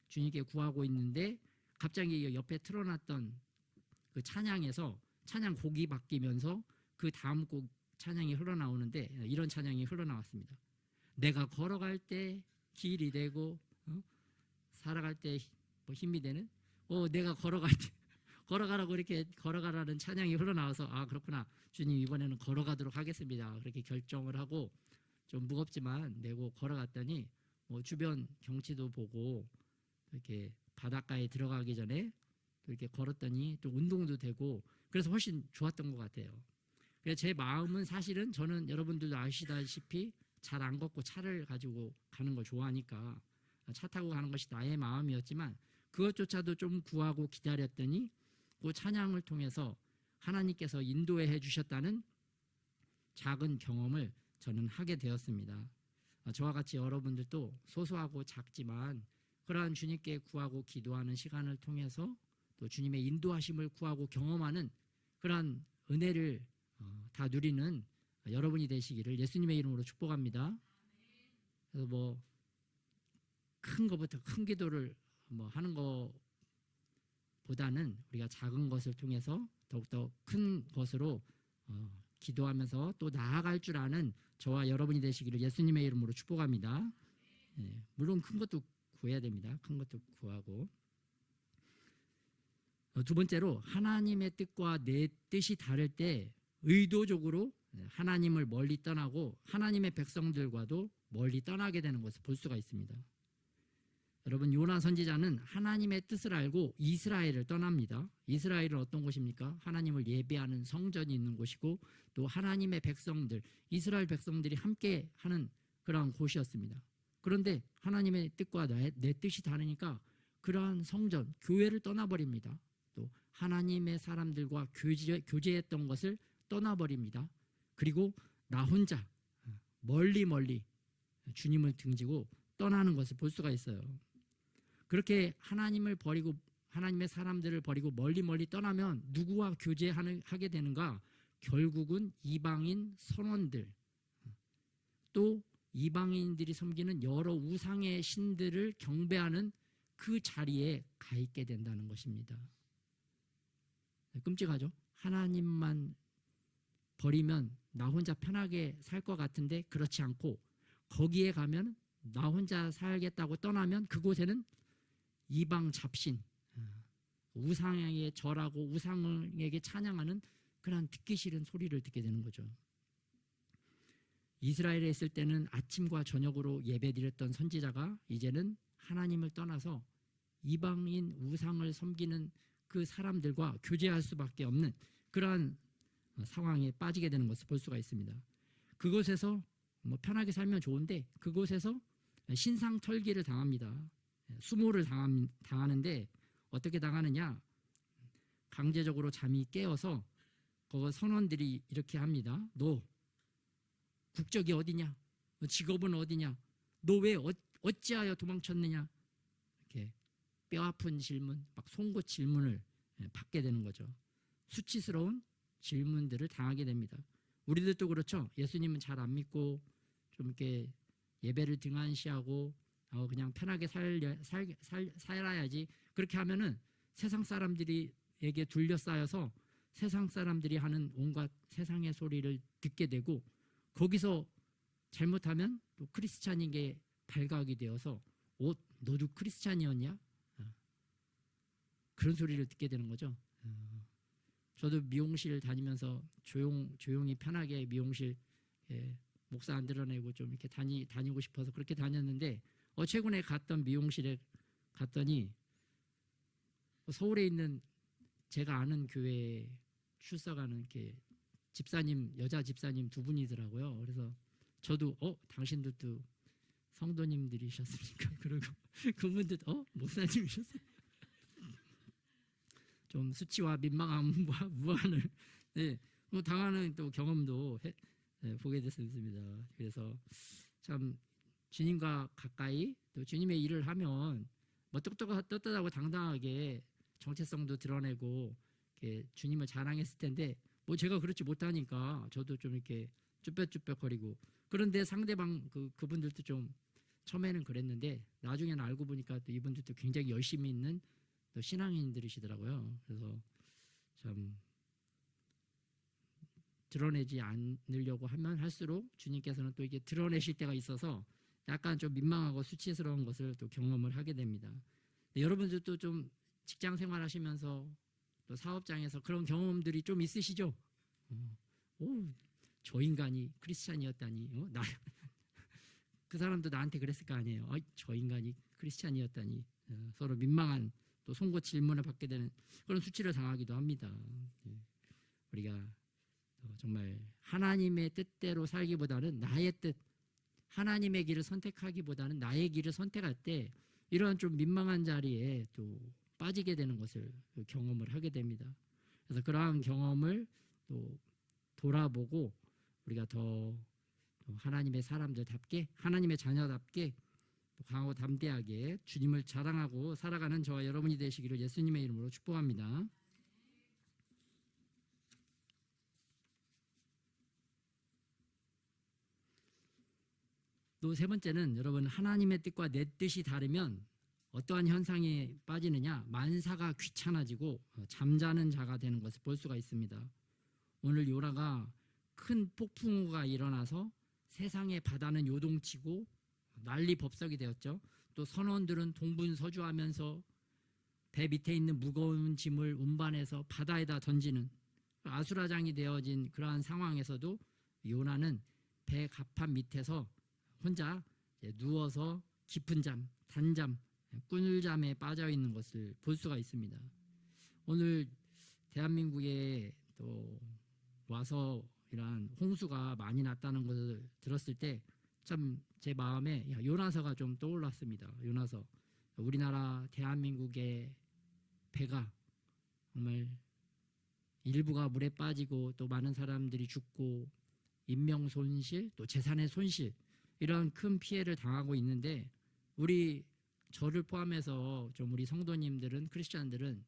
주님께 구하고 있는데 갑자기 옆에 틀어놨던 그 찬양에서 찬양 곡이 바뀌면서 그 다음 곡 찬양이 흘러나오는데 이런 찬양이 흘러나왔습니다. 내가 걸어갈 때 길이 되고 살아갈 때 뭐 힘이 되는 내가 걸어갈 때 걸어가라고 이렇게 걸어가라는 찬양이 흘러나와서 아 그렇구나, 주님 이번에는 걸어가도록 하겠습니다. 그렇게 결정을 하고 좀 무겁지만 내고 걸어갔더니 주변 경치도 보고 이렇게 바닷가에 들어가기 전에 또 이렇게 걸었더니 또 운동도 되고 그래서 훨씬 좋았던 것 같아요. 그래서 제 마음은 사실은 저는 여러분들도 아시다시피 잘 안 걷고 차를 가지고 가는 걸 좋아하니까 차 타고 가는 것이 나의 마음이었지만 그것조차도 좀 구하고 기다렸더니 그 찬양을 통해서 하나님께서 인도해 주셨다는 작은 경험을 저는 하게 되었습니다. 저와 같이 여러분들도 소소하고 작지만 그러한 주님께 구하고 기도하는 시간을 통해서 또 주님의 인도하심을 구하고 경험하는 그러한 은혜를 다 누리는 여러분이 되시기를 예수님의 이름으로 축복합니다. 그래서 큰 것부터 큰 기도를 하는 것보다는 우리가 작은 것을 통해서 더욱더 큰 것으로 기도하면서 또 나아갈 줄 아는 저와 여러분이 되시기를 예수님의 이름으로 축복합니다. 물론 큰 것도 구해야 됩니다. 큰 것도 구하고. 두 번째로 하나님의 뜻과 내 뜻이 다를 때 의도적으로 하나님을 멀리 떠나고 하나님의 백성들과도 멀리 떠나게 되는 것을 볼 수가 있습니다. 여러분 요나 선지자는 하나님의 뜻을 알고 이스라엘을 떠납니다. 이스라엘은 어떤 곳입니까? 하나님을 예배하는 성전이 있는 곳이고 또 하나님의 백성들, 이스라엘 백성들이 함께 하는 그러한 곳이었습니다. 그런데 하나님의 뜻과 내 뜻이 다르니까 그러한 성전, 교회를 떠나버립니다. 또 하나님의 사람들과 교제했던 것을 떠나버립니다. 그리고 나 혼자 멀리 주님을 등지고 떠나는 것을 볼 수가 있어요. 그렇게 하나님을 버리고 하나님의 사람들을 버리고 멀리 떠나면 누구와 교제하게 되는가? 결국은 이방인 선원들, 또 이방인들이 섬기는 여러 우상의 신들을 경배하는 그 자리에 가 있게 된다는 것입니다. 끔찍하죠? 하나님만 버리면 나 혼자 편하게 살 것 같은데 그렇지 않고 거기에 가면 나 혼자 살겠다고 떠나면 그곳에는 이방 잡신, 우상에게 절하고 우상에게 찬양하는 그런 듣기 싫은 소리를 듣게 되는 거죠. 이스라엘에 있을 때는 아침과 저녁으로 예배드렸던 선지자가 이제는 하나님을 떠나서 이방인 우상을 섬기는 그 사람들과 교제할 수밖에 없는 그러한 상황에 빠지게 되는 것을 볼 수가 있습니다. 그곳에서 편하게 살면 좋은데 그곳에서 신상털기를 당합니다. 수모를 당하는데 어떻게 당하느냐? 강제적으로 잠이 깨어서 그 선원들이 이렇게 합니다. 너 국적이 어디냐? 너 직업은 어디냐? 너 왜 어찌하여 도망쳤느냐? 이렇게 뼈아픈 질문, 막 송곳 질문을 받게 되는 거죠. 수치스러운 질문들을 당하게 됩니다. 우리들도 그렇죠. 예수님은 잘 안 믿고 좀 이렇게 예배를 등한시하고 그냥 편하게 살아야지. 그렇게 하면은 세상 사람들에게 둘러싸여서 세상 사람들이 하는 온갖 세상의 소리를 듣게 되고 거기서 잘못하면 또 크리스찬에게 발각이 되어서 너도 크리스찬이었냐? 그런 소리를 듣게 되는 거죠. 저도 미용실 다니면서 조용히 편하게 미용실 목사 안 드러내고 좀 이렇게 다니고 싶어서 그렇게 다녔는데 최근에 갔던 미용실에 갔더니 서울에 있는 제가 아는 교회에 출석하는 이렇게 집사님, 여자 집사님 두 분이더라고요. 그래서 저도 당신들도 성도님들이셨습니까? 그리고 그분들도 목사님이셨어요. 좀 수치와 민망함과 무안을 당하는 또 경험도 보게 됐습니다. 그래서 참 주님과 가까이 또 주님의 일을 하면 떳떳하고 당당하게 정체성도 드러내고 이렇게 주님을 자랑했을 텐데 제가 그렇지 못하니까 저도 좀 이렇게 쭈뼛쭈뼛거리고 그런데 상대방 그분들도 좀 처음에는 그랬는데 나중에는 알고 보니까 또 이분들도 굉장히 열심히 있는 또 신앙인들이시더라고요. 그래서 참 드러내지 않으려고 하면 할수록 주님께서는 또 이게 드러내실 때가 있어서 약간 좀 민망하고 수치스러운 것을 또 경험을 하게 됩니다. 여러분들도 좀 직장 생활하시면서 또 사업장에서 그런 경험들이 좀 있으시죠? 저 인간이 크리스찬이었다니, 그 사람도 나한테 그랬을 거 아니에요. 저 인간이 크리스찬이었다니, 서로 민망한 또 송곳 질문을 받게 되는 그런 수치를 당하기도 합니다. 우리가 정말 하나님의 뜻대로 살기보다는 나의 뜻, 하나님의 길을 선택하기보다는 나의 길을 선택할 때 이러한 좀 민망한 자리에 또 빠지게 되는 것을 경험을 하게 됩니다. 그래서 그러한 경험을 또 돌아보고 우리가 더 하나님의 사람들답게 하나님의 자녀답게 강하고 담대하게 주님을 자랑하고 살아가는 저와 여러분이 되시기를 예수님의 이름으로 축복합니다. 또 세 번째는 여러분 하나님의 뜻과 내 뜻이 다르면 어떠한 현상에 빠지느냐? 만사가 귀찮아지고 잠자는 자가 되는 것을 볼 수가 있습니다. 오늘 요나가 큰 폭풍우가 일어나서 세상의 바다는 요동치고 난리법석이 되었죠. 또 선원들은 동분서주하면서 배 밑에 있는 무거운 짐을 운반해서 바다에다 던지는 아수라장이 되어진 그러한 상황에서도 요나는 배 갑판 밑에서 혼자 누워서 깊은 잠, 단잠, 꿀잠에 빠져 있는 것을 볼 수가 있습니다. 오늘 대한민국에 또 와서 이러한 홍수가 많이 났다는 것을 들었을 때 참 제 마음에 요나서가 좀 떠올랐습니다. 요나서. 우리나라 대한민국의 배가 정말 일부가 물에 빠지고 또 많은 사람들이 죽고 인명 손실 또 재산의 손실 이런 큰 피해를 당하고 있는데 저를 포함해서 좀 우리 성도님들은 크리스찬들은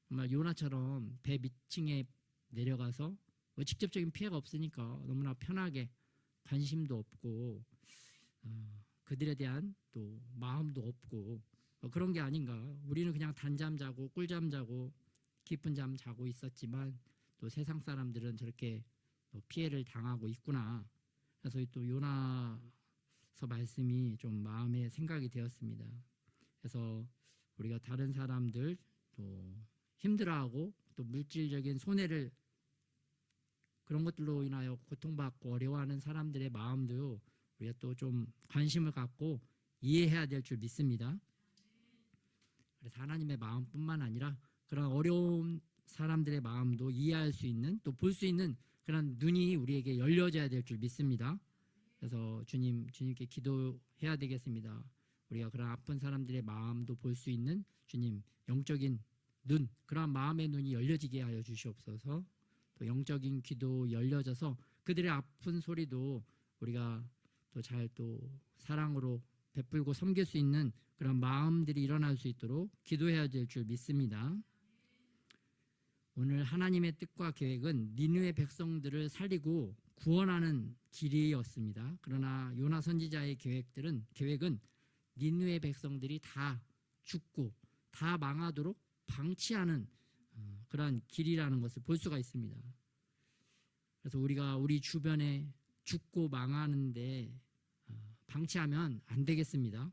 정말 요나처럼 배 밑층에 내려가서 직접적인 피해가 없으니까 너무나 편하게 관심도 없고 그들에 대한 또 마음도 없고 그런 게 아닌가. 우리는 그냥 단잠 자고 꿀잠 자고 깊은 잠 자고 있었지만 또 세상 사람들은 저렇게 또 피해를 당하고 있구나. 그래서 또 요나서 말씀이 좀 마음에 생각이 되었습니다. 그래서 우리가 다른 사람들 또 힘들어하고 또 물질적인 손해를 그런 것들로 인하여 고통받고 어려워하는 사람들의 마음도 우리가 또 좀 관심을 갖고 이해해야 될 줄 믿습니다. 그래서 하나님의 마음뿐만 아니라 그런 어려운 사람들의 마음도 이해할 수 있는 또 볼 수 있는 그런 눈이 우리에게 열려져야 될 줄 믿습니다. 그래서 주님께 기도해야 되겠습니다. 우리가 그런 아픈 사람들의 마음도 볼 수 있는 주님 영적인 눈, 그런 마음의 눈이 열려지게 하여 주시옵소서. 또 영적인 귀도 열려져서 그들의 아픈 소리도 우리가 또 잘 또 사랑으로 베풀고 섬길 수 있는 그런 마음들이 일어날 수 있도록 기도해야 될 줄 믿습니다. 오늘 하나님의 뜻과 계획은 니느웨 백성들을 살리고 구원하는 길이었습니다. 그러나 요나 선지자의 계획은 니느웨 백성들이 다 죽고 다 망하도록 방치하는 그러한 길이라는 것을 볼 수가 있습니다. 그래서 우리가 우리 주변에 죽고 망하는데 방치하면 안 되겠습니다.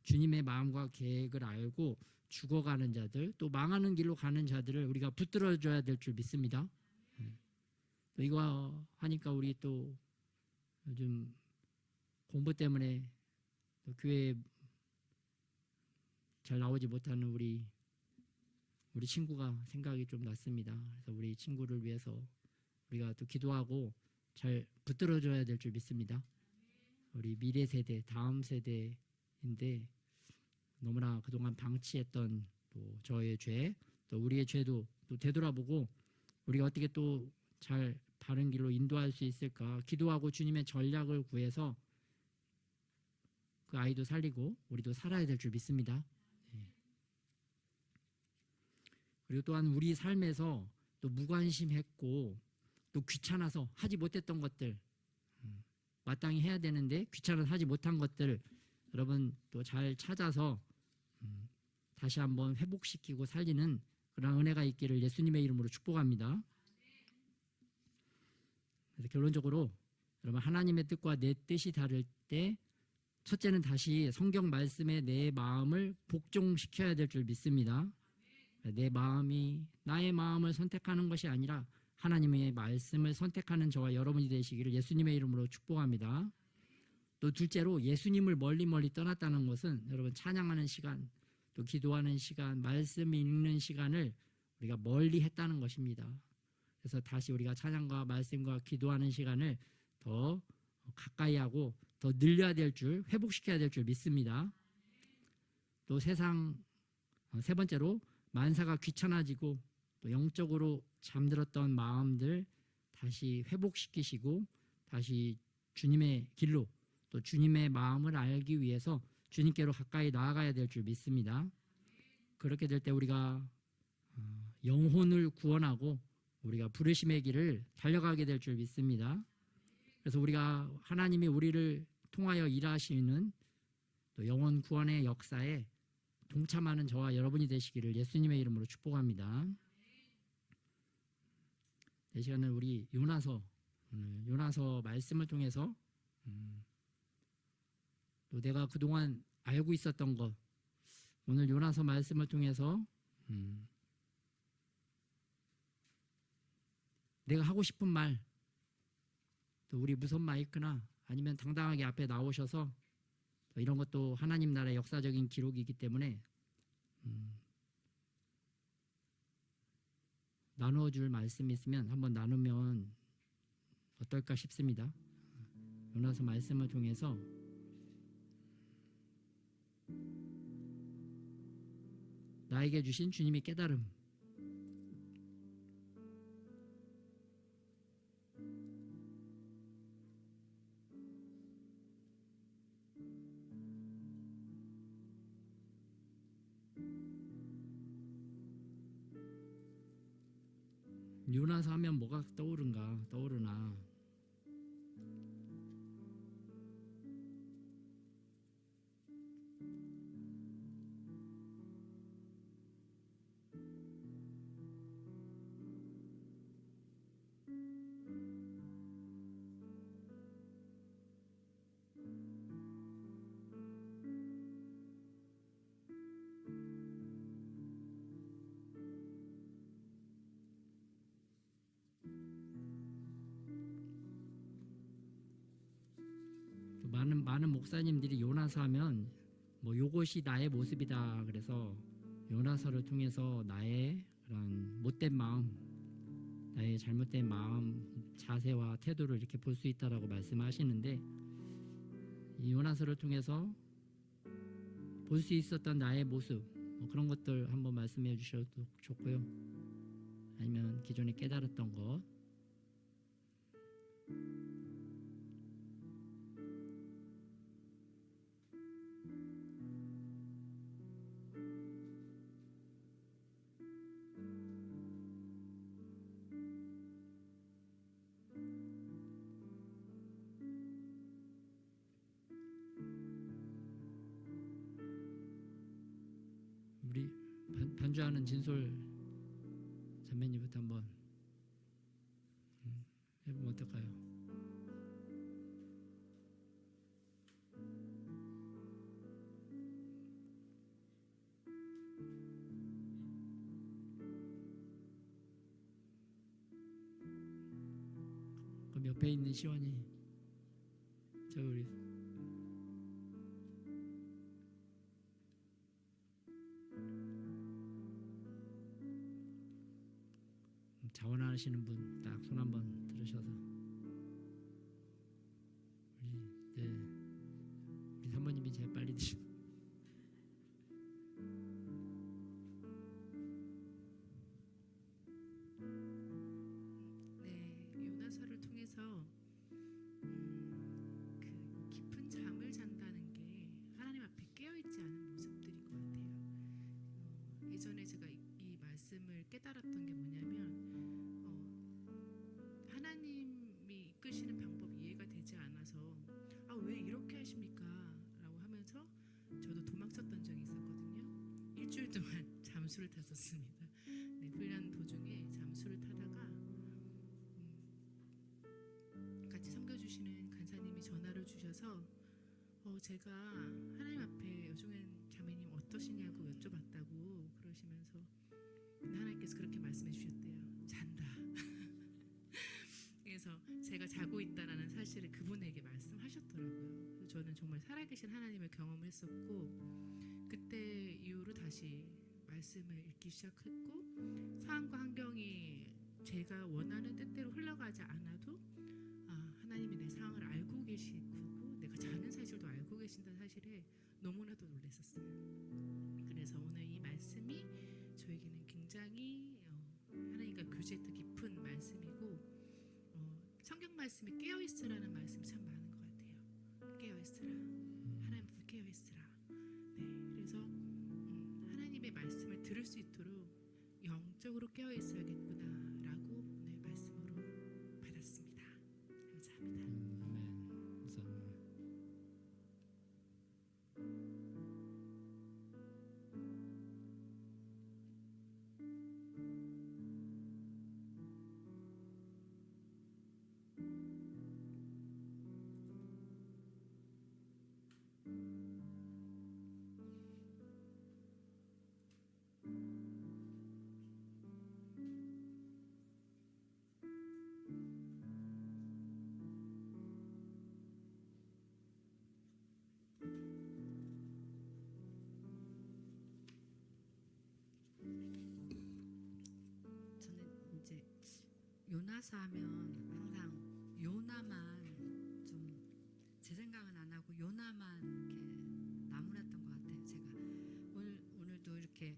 주님의 마음과 계획을 알고 죽어가는 자들, 또 망하는 길로 가는 자들을 우리가 붙들어줘야 될 줄 믿습니다. 또 이거 하니까 우리 또 요즘 공부 때문에 또 교회에 잘 나오지 못하는 우리 친구가 생각이 좀 났습니다. 그래서 우리 친구를 위해서 우리가 또 기도하고 잘 붙들어줘야 될 줄 믿습니다. 우리 미래 세대, 다음 세대인데 너무나 그동안 방치했던 또 저의 죄, 또 우리의 죄도 또 되돌아보고 우리가 어떻게 또 잘 바른 길로 인도할 수 있을까 기도하고 주님의 전략을 구해서 그 아이도 살리고 우리도 살아야 될 줄 믿습니다. 그리고 또한 우리 삶에서 또 무관심했고 또 귀찮아서 하지 못했던 것들, 마땅히 해야 되는데 귀찮아서 하지 못한 것들 여러분 또 잘 찾아서 다시 한번 회복시키고 살리는 그런 은혜가 있기를 예수님의 이름으로 축복합니다. 그래서 결론적으로 여러분 하나님의 뜻과 내 뜻이 다를 때 첫째는 다시 성경 말씀에 내 마음을 복종시켜야 될 줄 믿습니다. 내 마음이 나의 마음을 선택하는 것이 아니라 하나님의 말씀을 선택하는 저와 여러분이 되시기를 예수님의 이름으로 축복합니다. 또 둘째로 예수님을 멀리 떠났다는 것은 여러분 찬양하는 시간, 또 기도하는 시간, 말씀 읽는 시간을 우리가 멀리 했다는 것입니다. 그래서 다시 우리가 찬양과 말씀과 기도하는 시간을 더 가까이 하고 더 늘려야 될 줄, 회복시켜야 될 줄 믿습니다. 또 세 번째로 만사가 귀찮아지고 또 영적으로 잠들었던 마음들 다시 회복시키시고 다시 주님의 길로 또 주님의 마음을 알기 위해서 주님께로 가까이 나아가야 될 줄 믿습니다. 그렇게 될 때 우리가 영혼을 구원하고 우리가 부르심의 길을 달려가게 될 줄 믿습니다. 그래서 우리가 하나님이 우리를 통하여 일하시는 또 영혼 구원의 역사에 동참하는 저와 여러분이 되시기를 예수님의 이름으로 축복합니다. 이 시간은 우리 요나서 말씀을 통해서 또 내가 그동안 알고 있었던 것 오늘 요나서 말씀을 통해서 내가 하고 싶은 말 또 우리 무선 마이크나 아니면 당당하게 앞에 나오셔서 이런 것도 하나님 나라의 역사적인 기록이기 때문에 나눠줄 말씀이 있으면 한번 나누면 어떨까 싶습니다. 요나서 말씀을 통해서 나에게 주신 주님의 깨달음 요나서 하면 뭐가 떠오르나 많은 목사님들이 요나서 하면 뭐 요것이 나의 모습이다. 그래서 요나서를 통해서 나의 그런 못된 마음, 나의 잘못된 마음, 자세와 태도를 이렇게 볼 수 있다라고 말씀하시는데, 이 요나서를 통해서 볼 수 있었던 나의 모습, 뭐 그런 것들 한번 말씀해 주셔도 좋고요. 아니면 기존에 깨달았던 것. 우리 반주하는 진솔 선배님부터 한번 해보면 어떨까요? 그럼 옆에 있는 시원이 저 우리 자원하시는 분 딱 손 한번 들으셔서 우리 사모님이 제일 빨리 드시. 네, 요나서를 통해서 그 깊은 잠을 잔다는 게 하나님 앞에 깨어있지 않은 모습들인 것 같아요. 예전에 제가 이 말씀을 깨달았던 게 뭐냐면 하나님이 이끄시는 방법이 이해가 되지 않아서 왜 이렇게 하십니까? 라고 하면서 저도 도망쳤던 적이 있었거든요. 일주일 동안 잠수를 탔었습니다. 네, 훈련 도중에 잠수를 타다가 같이 섬겨주시는 간사님이 전화를 주셔서 제가 하나님 앞에 여중엔 자매님 어떠시냐고 여쭤봤다고 그러시면서 근데 하나님께서 그렇게 말씀해 주셨대요. 잔다. 그래서 제가 자고 있다라는 사실을 그분에게 말씀하셨더라고요. 그래서 저는 정말 살아계신 하나님을 경험했었고 그때 이후로 다시 말씀을 읽기 시작했고 상황과 환경이 제가 원하는 뜻대로 흘러가지 않아도 하나님이 내 상황을 알고 계시고 내가 자는 사실도 알고 계신다는 사실에 너무나도 놀랐었어요. 그래서 오늘 이 말씀이 저에게는 굉장히 하나님과 교제했던 깊은 말씀이고 성경 말씀에 깨어있으라는 말씀이 참 많은 것 같아요. 깨어있으라. 하나님 앞에 깨어있으라. 네, 그래서 하나님의 말씀을 들을 수 있도록 영적으로 깨어있어야겠구나라고 오늘 말씀으로 받았습니다. 감사합니다. 저는 이제 요나서 하면 항상 요나만 좀 제 생각은 안 하고 요나만 이렇게 나무랐던 것 같아요. 제가 오늘도 이렇게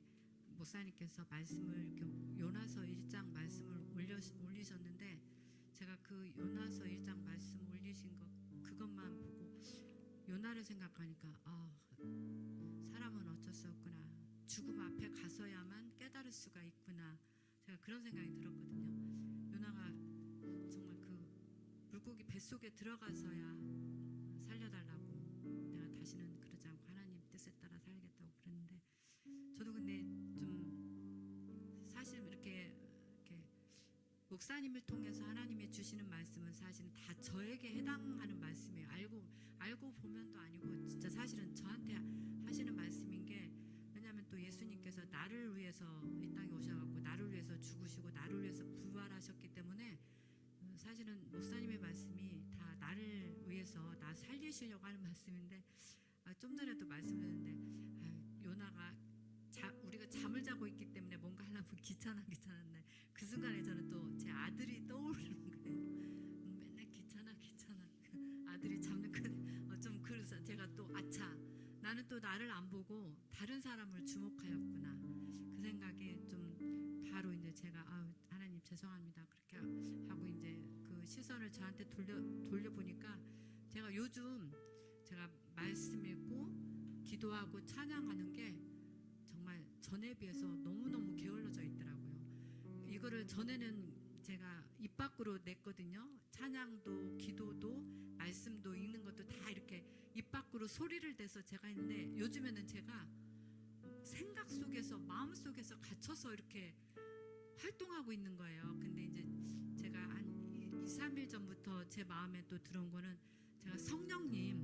목사님께서 말씀을 이렇게 요나서 1장 말씀을 올리셨는데 제가 그 요나서 1장 말씀 올리신 것 그것만 보고 요나를 생각하니까 사람은 어쩔 수 없구나. 죽음 앞에 가서야만 깨달을 수가 있구나. 제가 그런 생각이 들었거든요. 요나가 정말 그 물고기 뱃속에 들어가서야 살려달라고 내가 다시는 그러지 않고 하나님 뜻에 따라 살겠다고 그랬는데 저도 근데 좀 사실 이렇게 목사님을 통해서 하나님이 주시는 말씀은 사실은 다 저에게 해당하는 말씀이에요. 알고 보면도 아니고 진짜 사실은 저한테 하시는 말씀인 게 왜냐하면 또 예수님께서 나를 위해서 이 땅에 오셔갖고 나를 위해서 죽으시고 나를 위해서 부활하셨기 때문에 사실은 목사님의 말씀이 다 나를 위해서 나 살리시려고 하는 말씀인데 좀 전에도 말씀드렸는데 요나가 우리가 잠을 자고 있기 때문에 뭔가 하려면 귀찮았는데 그 순간에 저는 또 제 아들이 떠오르는 거예요. 맨날 귀찮아 아들이 잠들 좀 그래서 제가 또 아차 나는 또 나를 안 보고 다른 사람을 주목하였구나 그 생각에 좀 바로 이제 제가 하나님 죄송합니다 그렇게 하고 이제 그 시선을 저한테 돌려보니까 제가 요즘 제가 말씀 읽고 기도하고 찬양하는 게 정말 전에 비해서 너무너무 게을러져 있더라고요. 이거를 전에는 제가 입 밖으로 냈거든요. 찬양도 기도도 말씀도 읽는 것도 다 이렇게 입 밖으로 소리를 내서 제가 했는데 요즘에는 제가 생각 속에서 마음 속에서 갇혀서 이렇게 활동하고 있는 거예요. 근데 이제 제가 한 2, 3일 전부터 제 마음에 또 들어온 거는 제가 성령님을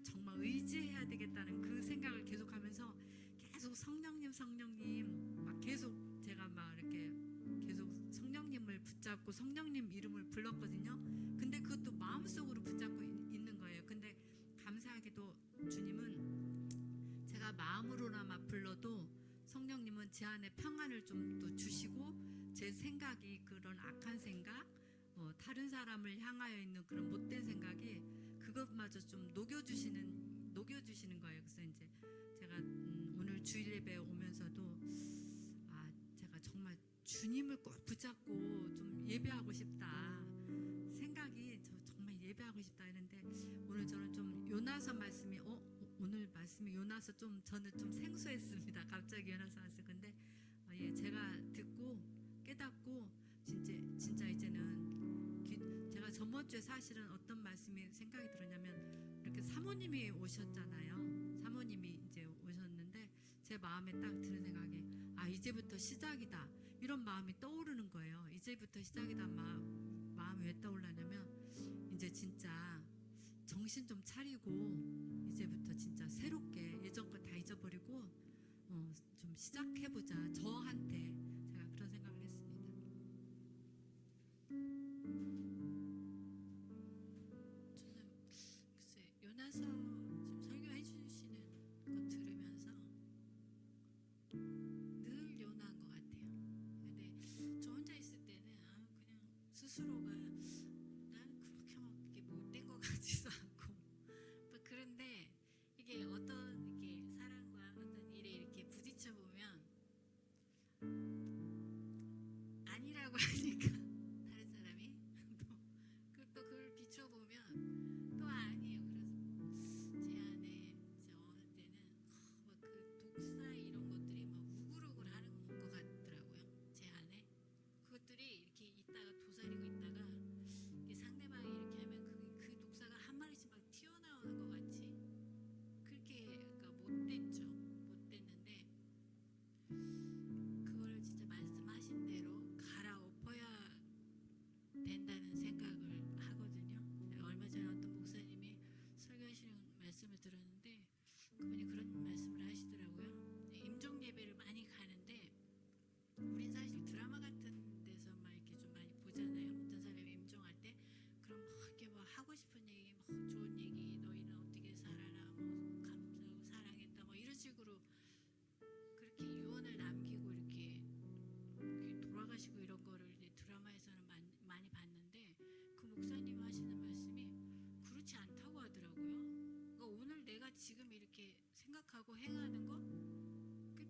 정말 의지해야 되겠다는 그 생각을 계속하면서 계속 성령님 막 계속 제가 막 이렇게 계속 성령님을 붙잡고 성령님 이름을 불렀거든요. 근데 그것도 마음속으로 붙잡고 있는 거예요. 근데 감사하게도 주님은 제가 마음으로나마 불러도 성령님은 제 안에 평안을 좀 또 주시고 제 생각이 그런 악한 생각 다른 사람을 향하여 있는 그런 못된 생각이 그것마저 좀 녹여주시는 거예요. 그래서 이제 제가 오늘 주일 예배 오면서도 제가 정말 주님을 꼭 붙잡고 좀 예배하고 싶다 생각이 정말 예배하고 싶다 했는데 오늘 저는 좀 요나서 말씀이 오늘 말씀이 요나서 좀 저는 좀 생소했습니다. 갑자기 요나서 말씀 근데 제가 듣고 깨닫고 진짜 이제는 제가 저번 주에 사실은 어떤 말씀이 생각이 들었냐면 이렇게 사모님이 오셨잖아요. 사모님이 이제 오셨는데 제 마음에 딱 드는 생각이 이제부터 시작이다 이런 마음이 떠오르는 거예요. 이제부터 시작이다 마음이 왜 떠올랐냐면 이제 진짜 정신 좀 차리고 이제부터 진짜 새롭게 예전 거 다 잊어버리고 좀 시작해보자 저한테 제가 그런 생각을 했습니다. 저는 글쎄 요나서 지금 설교해 주시는 거 들으면서 늘 요나인 것 같아요. 근데 저 혼자 있을 때는 그냥 스스로가 난 그렇게 막 이게 못된 것 같지도 않고 그런데 이게 어떤 이게 사람과 어떤 일에 이렇게 부딪혀 보면 아니라고 하니까 다른 사람이 또 그걸 비춰보면 또 아니에요. 그래서 제 안에 어느 때는 막 그 독사 이런 것들이 막 우글우글하는 것 같더라고요. 제 안에 그것들이 이렇게 있다가 도사리고 있다가 이게 상대방이 이렇게 하면 그 독사가 한 마리씩 막 튀어나오는 것 같이 그렇게 그러니까 못됐는데 그거를 진짜 말씀하신 대로 갈아엎어야 된다는 생각을 하거든요. 얼마 전에 어떤 목사님이 설교하시는 말씀을 들었는데 그분이 그런 말씀을 하시더라고요. 임종 예배를 많이 가는데 우린 사실 드라마 같은 데서만 이렇게 좀 많이 보잖아요. 어떤 사람이 임종할 때 그럼 막 이렇게 막 하고 싶은 얘기, 막 좋은 얘기, 너희는 어떻게 살아라, 뭐 감사하고 사랑했다, 뭐 이런 식으로 그렇게 유언을 남기고 이렇게 돌아가시고 이런 거를 이제 드라마에서는 많이 봤는데 그 목사님 하시는 말씀이 그렇지 않다고 하더라고요. 그러니까 오늘 내가 지금 이렇게 생각하고 행하는 거 그게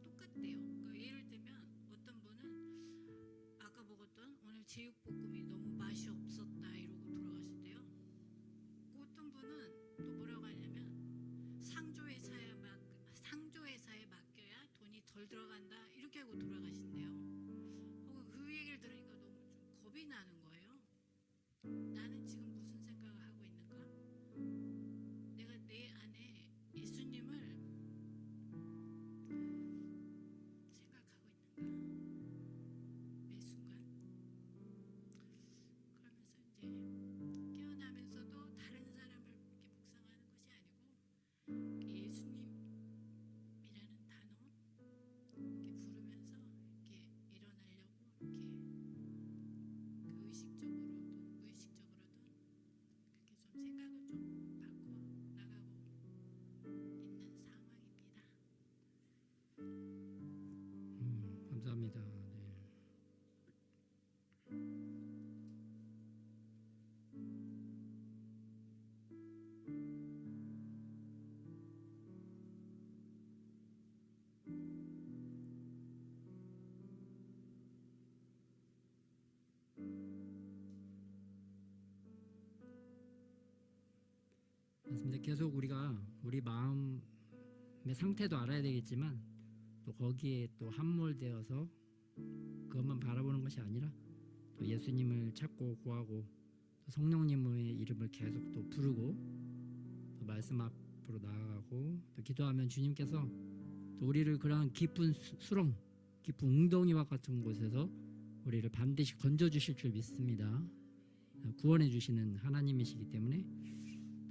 똑같대요. 그러니까 예를 들면 어떤 분은 아까 먹었던 오늘 제육볶음이 너무 맛이 없었다 이러고 돌아가신대요. 어떤 분은 또 뭐라고 하냐면 상조회사에 맡겨야 돈이 덜 들어간다 이렇게 하고 돌아가신대요. 그 얘기를 들으니까 너무 좀 겁이 나는 거예요. 나는 지금 무슨 생각을 하고 있는가? 내가 내 안에 예수님을 생각하고 있는가? 매 순간. 그러면서 이제 깨어나면서도 다른 사람을 이렇게 묵상하는 것이 아니고 예수님이라는 단어 이렇게 부르면서 이렇게 맞습니다. 계속 우리가 우리 마음의 상태도 알아야 되겠지만 또 거기에 또 함몰되어서 그것만 바라보는 것이 아니라 또 예수님을 찾고 구하고 또 성령님의 이름을 계속 또 부르고 또 말씀 앞으로 나아가고 또 기도하면 주님께서 또 우리를 그러한 깊은 수렁, 깊은 웅덩이와 같은 곳에서 우리를 반드시 건져 주실 줄 믿습니다. 구원해 주시는 하나님이시기 때문에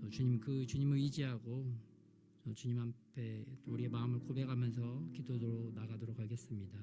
또 주님 그 주님을 의지하고 또 주님 앞에 또 우리의 마음을 고백하면서 기도로 나가도록 하겠습니다.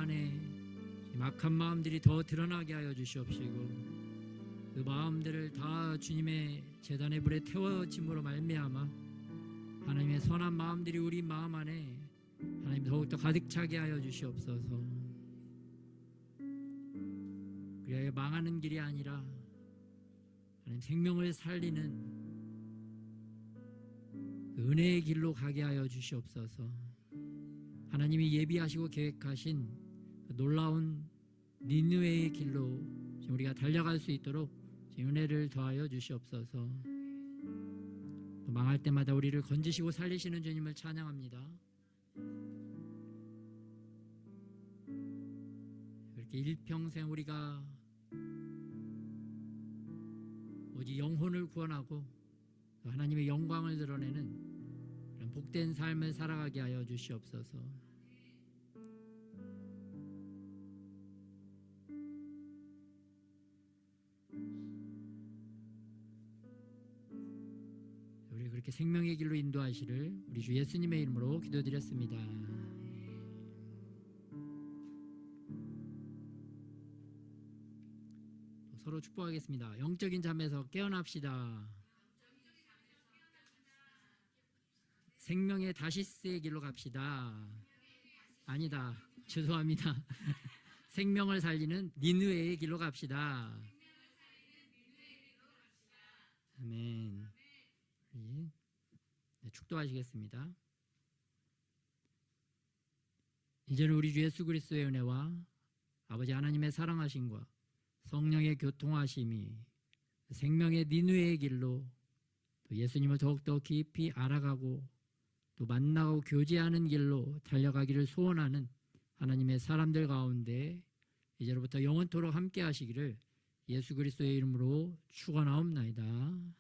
안에 악한 마음들이 더 드러나게 하여 주시옵시고 그 마음들을 다 주님의 제단의 불에 태워짐으로 말미암아 하나님의 선한 마음들이 우리 마음 안에 하나님 더욱더 가득 차게 하여 주시옵소서. 그리하여 망하는 길이 아니라 하나님 생명을 살리는 그 은혜의 길로 가게 하여 주시옵소서. 하나님이 예비하시고 계획하신 그 놀라운 니느웨의 길로 우리가 달려갈 수 있도록 은혜를 더하여 주시옵소서. 망할 때마다 우리를 건지시고 살리시는 주님을 찬양합니다. 그렇게 일평생 우리가 오직 영혼을 구원하고 하나님의 영광을 드러내는 그런 복된 삶을 살아가게 하여 주시옵소서. 우리 그렇게 생명의 길로 인도하시를 우리 주 예수님의 이름으로 기도드렸습니다. 서로 축복하겠습니다. 영적인 잠에서 깨어납시다. 생명의 다시스의 길로 갑시다. 아니다. 죄송합니다. 생명을 살리는 니느웨의 길로 갑시다. 아멘. 네, 축도하시겠습니다. 이제는 우리 주 예수 그리스도의 은혜와 아버지 하나님의 사랑하심과 성령의 교통하심이 생명의 니느웨의 길로 또 예수님을 더욱더 깊이 알아가고 또 만나고 교제하는 길로 달려가기를 소원하는 하나님의 사람들 가운데 이제로부터 영원토록 함께 하시기를 예수 그리스도의 이름으로 축원하옵나이다.